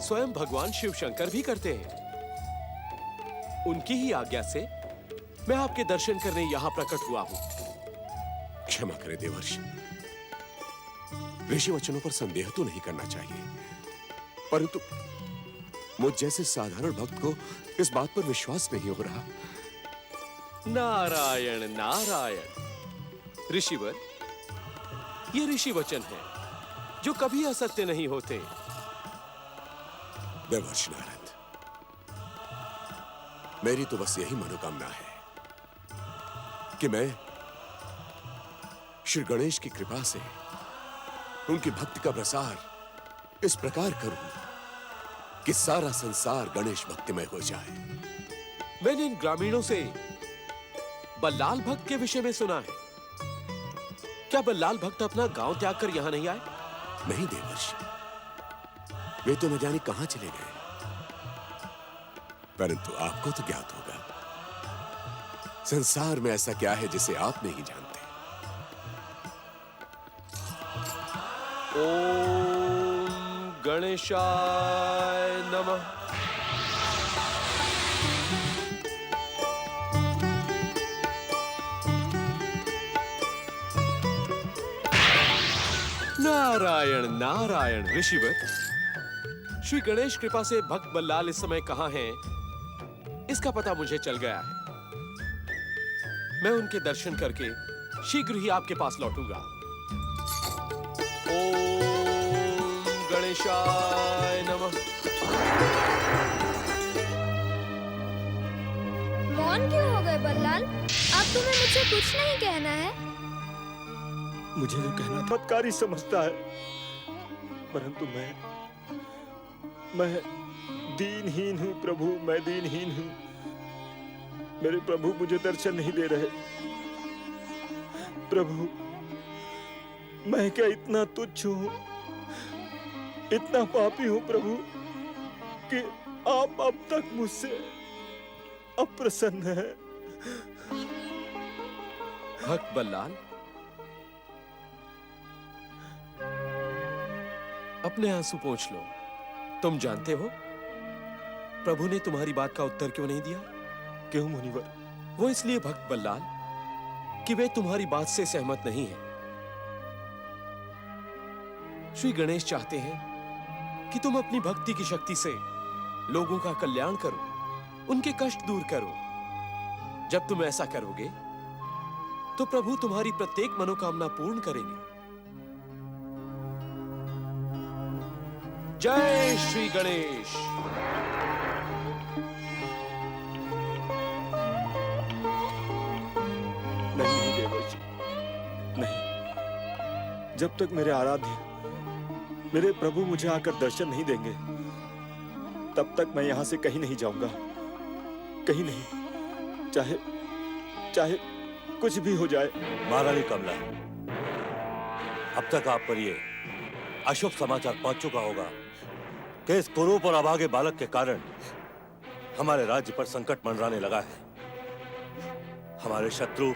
स्वयं भगवान शिव शंकर भी करते हैं। उनकी ही आज्ञा से मैं आपके दर्शन करने यहां प्रकट हुआ हूं। क्षमा करें देवर्षि, ऋषि वचनों पर संदेह तो नहीं करना चाहिए, परंतु मुझ जैसे साधारण भक्त को इस बात पर विश्वास नहीं हो रहा। नारायण नारायण। ऋषिवर, ये ऋषि वचन है जो कभी असत्य नहीं होते। देवर्षि नारद, मेरी तो बस यही मनोकामना है कि मैं श्री गणेश की कृपा से उनकी भक्ति का प्रसार इस प्रकार करूं कि सारा संसार गणेश भक्तिमय हो जाए। मैंने इन ग्रामीणों से बल्लाल भक्त के विषय में सुना है। क्या बल्लाल भक्त अपना गांव त्याग कर यहां नहीं आए? नहीं देवर्षि, वे तो न जाने कहां चले गए, परंतु आपको तो ज्ञात होगा संसार में ऐसा क्या है जिसे आप नहीं जानते। ओम गणेशाय नमः। नारायण नारायण। ऋषिवर, श्री गणेश कृपा से भक्त बल्लाल इस समय कहां हैं, इसका पता मुझे चल गया है। मैं उनके दर्शन करके शीघ्र ही आपके पास लौटूंगा। ओम गणेशाय नमः। मौन क्यों हो गए बल्लाल? अब तुम्हें मुझसे कुछ नहीं कहना है? मुझे जो कहना चमत्कारी समझता है, परंतु मैं दीनहीन हूँ प्रभु, मैं दीनहीन हूँ। मेरे प्रभु मुझे दर्शन नहीं दे रहे। प्रभु, मैं क्या इतना तुच्छ हूँ, इतना पापी हूँ प्रभु कि आप अब तक मुझसे अप्रसन्न हैं। भक्त बल्लाल, अपने आंसू पोंछ लो। तुम जानते हो प्रभु ने तुम्हारी बात का उत्तर क्यों नहीं दिया? क्यों मुनिवर? वो इसलिए भक्त बल्लाल कि वे तुम्हारी बात से सहमत नहीं हैं। श्री गणेश चाहते हैं कि तुम अपनी भक्ति की शक्ति से लोगों का कल्याण करो, उनके कष्ट दूर करो। जब तुम ऐसा करोगे तो प्रभु तुम्हारी प्रत्येक मनोकामना पूर्ण करेंगे। जय श्री गणेश। नहीं देवर्षि, नहीं। जब तक मेरे आराध्य मेरे प्रभु मुझे आकर दर्शन नहीं देंगे, तब तक मैं यहां से कहीं नहीं जाऊंगा, कहीं नहीं, चाहे कुछ भी हो जाए। महारानी कमला, अब तक आप पर ये अशुभ समाचार पहुंच चुका होगा कि इस कुरूप और अभागे बालक के कारण हमारे राज्य पर संकट मंडराने लगा है। हमारे शत्रु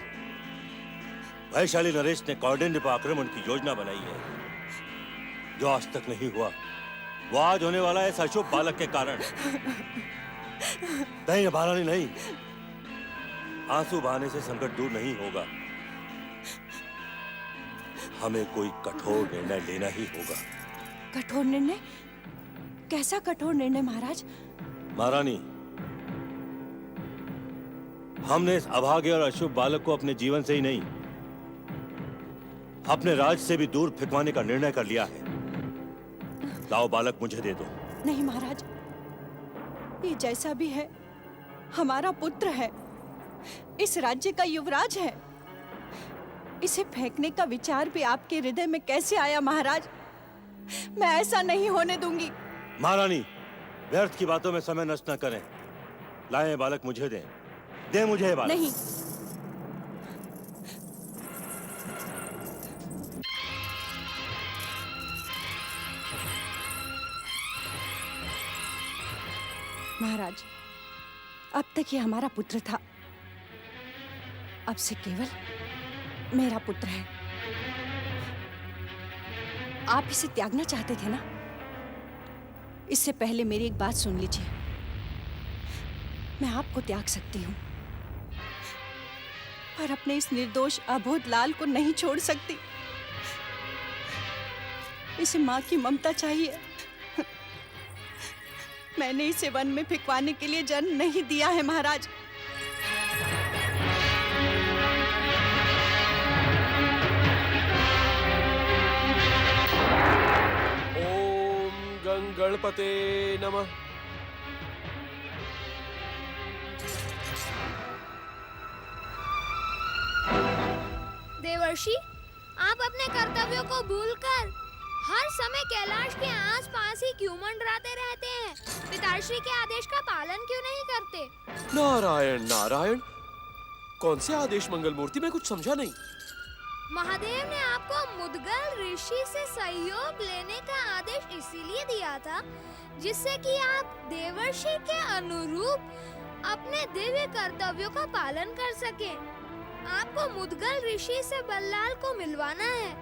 वैशाली नरेश ने कौंडिन्य पर आक्रमण की योजना बनाई है, जो आज तक नहीं हुआ, वो आज होने वाला है इस अशुभ बालक के कारण। नहीं महारानी, नहीं, आंसू बहाने से संकट दूर नहीं होगा। हमें कोई कठोर निर्णय लेना ही होगा। कठोर निर्णय? कैसा कठोर निर्णय महाराज? महारानी, हमने इस अभागे और अशुभ बालक को अपने जीवन से ही नहीं, अपने राज से भी दूर फेंकवाने का निर्णय कर लिया है। लाओ बालक मुझे दे दो। नहीं महाराज, ये जैसा भी है हमारा पुत्र है, इस राज्य का युवराज है। इसे फेंकने का विचार भी आपके हृदय में कैसे आया महाराज? मैं ऐसा नहीं होने दूंगी। महारानी, व्यर्थ की बातों में समय नष्ट न करें। लाएं बालक मुझे दें। दे मुझे बालक। नहीं, महाराज, अब तक ये हमारा पुत्र था, अब से केवल मेरा पुत्र है। आप इसे त्यागना चाहते थे ना? इससे पहले मेरी एक बात सुन लीजिए। मैं आपको त्याग सकती हूँ, पर अपने इस निर्दोष अबोध लाल को नहीं छोड़ सकती। इसे माँ की ममता चाहिए। मैंने इसे वन में फेंकवाने के लिए जन्म नहीं दिया है महाराज। ओम गणपते नमः। देवर्षि, आप अपने कर्तव्यों को भूलकर हर समय कैलाश के आसपास ही क्यों मंडराते रहते हैं? पिताश्री के आदेश का पालन क्यों नहीं करते? नारायण नारायण, कौन से आदेश मंगल मूर्ति? मैं कुछ समझा नहीं। महादेव ने आपको मुद्गल ऋषि से सहयोग लेने का आदेश इसीलिए दिया था जिससे कि आप देवर्षि के अनुरूप अपने दिव्य कर्तव्यों का पालन कर सके। आपको मुद्गल ऋषि से बल्लाल को मिलवाना है।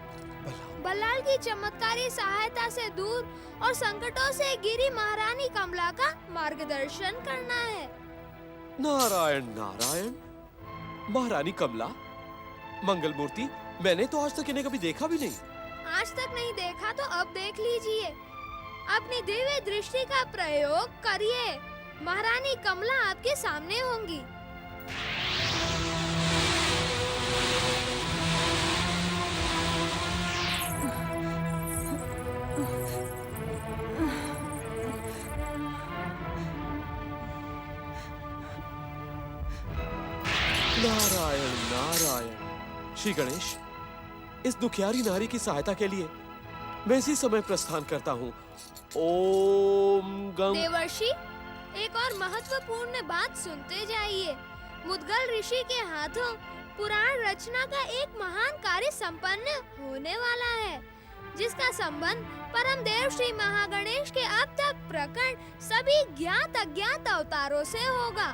बल्लाल की चमत्कारी सहायता से दूर और संकटों से घिरी महारानी कमला का मार्गदर्शन करना है। नारायण नारायण, महारानी कमला, मंगल मूर्ति, मैंने तो आज तक इन्हें कभी देखा भी नहीं। आज तक नहीं देखा तो अब देख लीजिए। अपनी दिव्य दृष्टि का प्रयोग करिए। महारानी कमला आपके सामने होंगी। नारायण नारायण। श्री गणेश, इस दुखियारी नारी की सहायता के लिए मैं इसी समय प्रस्थान करता हूँ। ओम गंग। देवर्षि, एक और महत्वपूर्ण बात सुनते जाइए। मुद्गल ऋषि के हाथों पुराण रचना का एक महान कार्य संपन्न होने वाला है, जिसका संबंध परम देव श्री महागणेश के अब तक प्रकट सभी ज्ञात अज्ञात अवतारों से होगा।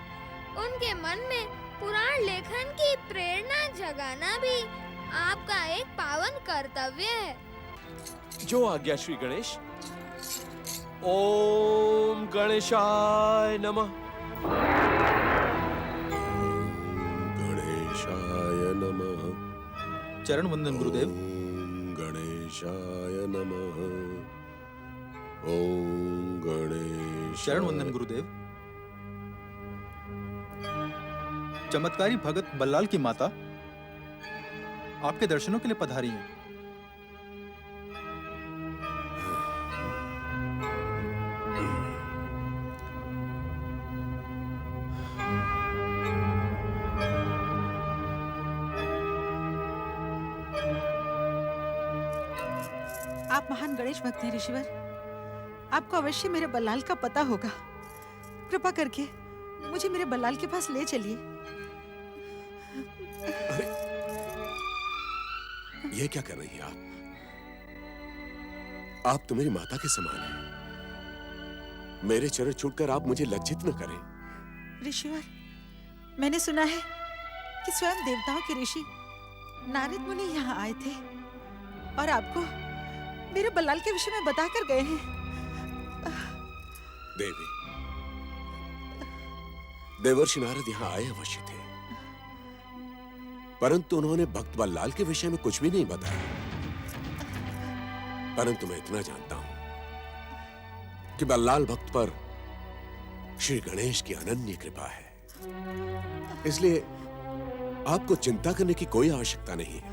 उनके मन में पुराण लेखन की प्रेरणा जगाना भी आपका एक पावन कर्तव्य है। जो आज्ञा श्री गणेश। ओम गणेशाय नमः। गणेशाय नमः। चरण वंदन गुरुदेव। ओम गणेशाय नमः। ओम गणेश। चरण वंदन गुरुदेव। चमत्कारी भगत बल्लाल की माता आपके दर्शनों के लिए पधारी हैं। आप महान गणेश भक्त हैं ऋषिवर। आपको अवश्य मेरे बल्लाल का पता होगा। कृपा करके मुझे मेरे बल्लाल के पास ले चलिए। ये क्या कर रही हैं आप? आप तो मेरी माता के समान हैं। मेरे चरण छूटकर आप मुझे लज्जित न करें। ऋषिवर, मैंने सुना है कि स्वयं देवताओं के ऋषि नारद मुनि यहाँ आए थे और आपको मेरे बल्लाल के विषय में बताकर गए हैं। देवी, देवर्षि नारद यहाँ आए अवश्य थे, परंतु उन्होंने भक्त बल्लाल के विषय में कुछ भी नहीं बताया। परंतु मैं इतना जानता हूं कि बल्लाल भक्त पर श्री गणेश की अनन्य कृपा है, इसलिए आपको चिंता करने की कोई आवश्यकता नहीं है।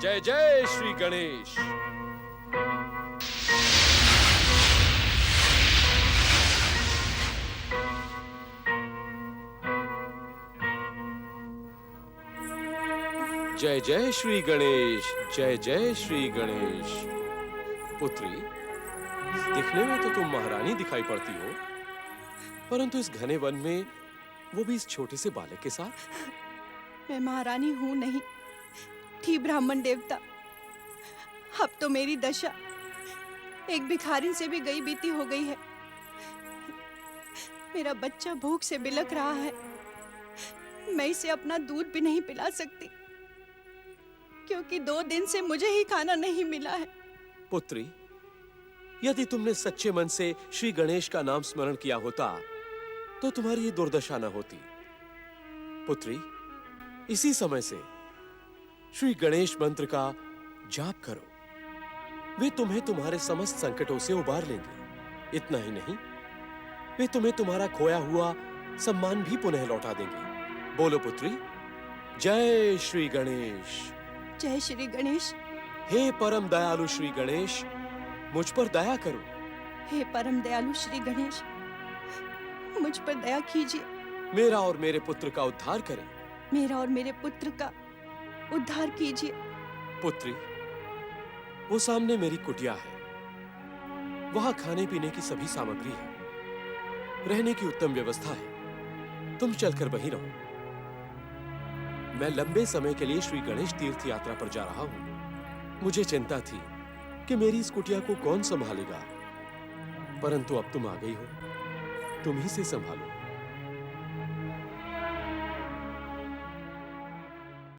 जय जय श्री गणेश। जय जय श्री गणेश, जय जय श्री गणेश। पुत्री, दिखने में तो तुम महारानी दिखाई पड़ती हो, परंतु इस घने वन में, वो भी इस छोटे से बालक के साथ। मैं महारानी हूं नहीं, थी ब्राह्मण देवता। अब तो मेरी दशा एक भिखारिन से भी गई बीती हो गई है। मेरा बच्चा भूख से बिलख रहा है। मैं इसे अपना दूध भी नहीं पिला सकती, क्योंकि 2 दिन से मुझे ही खाना नहीं मिला है। पुत्री, यदि तुमने सच्चे मन से श्री गणेश का नाम स्मरण किया होता, तो तुम्हारी ये दुर्दशा न होती। पुत्री, इसी समय से श्री गणेश मंत्र का जाप करो। वे तुम्हें तुम्हारे समस्त संकटों से उबार लेंगे। इतना ही नहीं, वे तुम्हें तुम्हारा खोया हुआ सम्मान भी पुनः लौटा देंगे। बोलो पुत्री, जय श्री गणेश। जय श्री गणेश। हे परम दयालु श्री गणेश, मुझ पर दया करो। हे परम दयालु श्री गणेश, मुझ पर दया कीजिए। मेरा और मेरे पुत्र का उद्धार करें। मेरा और मेरे पुत्र का उद्धार कीजिए। पुत्री, वो सामने मेरी कुटिया है। वहां खाने पीने की सभी सामग्री है, रहने की उत्तम व्यवस्था है। तुम चलकर वहीं रहो। मैं लंबे समय के लिए श्री गणेश तीर्थ यात्रा पर जा रहा हूं। मुझे चिंता थी कि मेरी इस कुटिया को कौन संभालेगा, परंतु अब तुम आ गई हो, तुम ही से संभालो।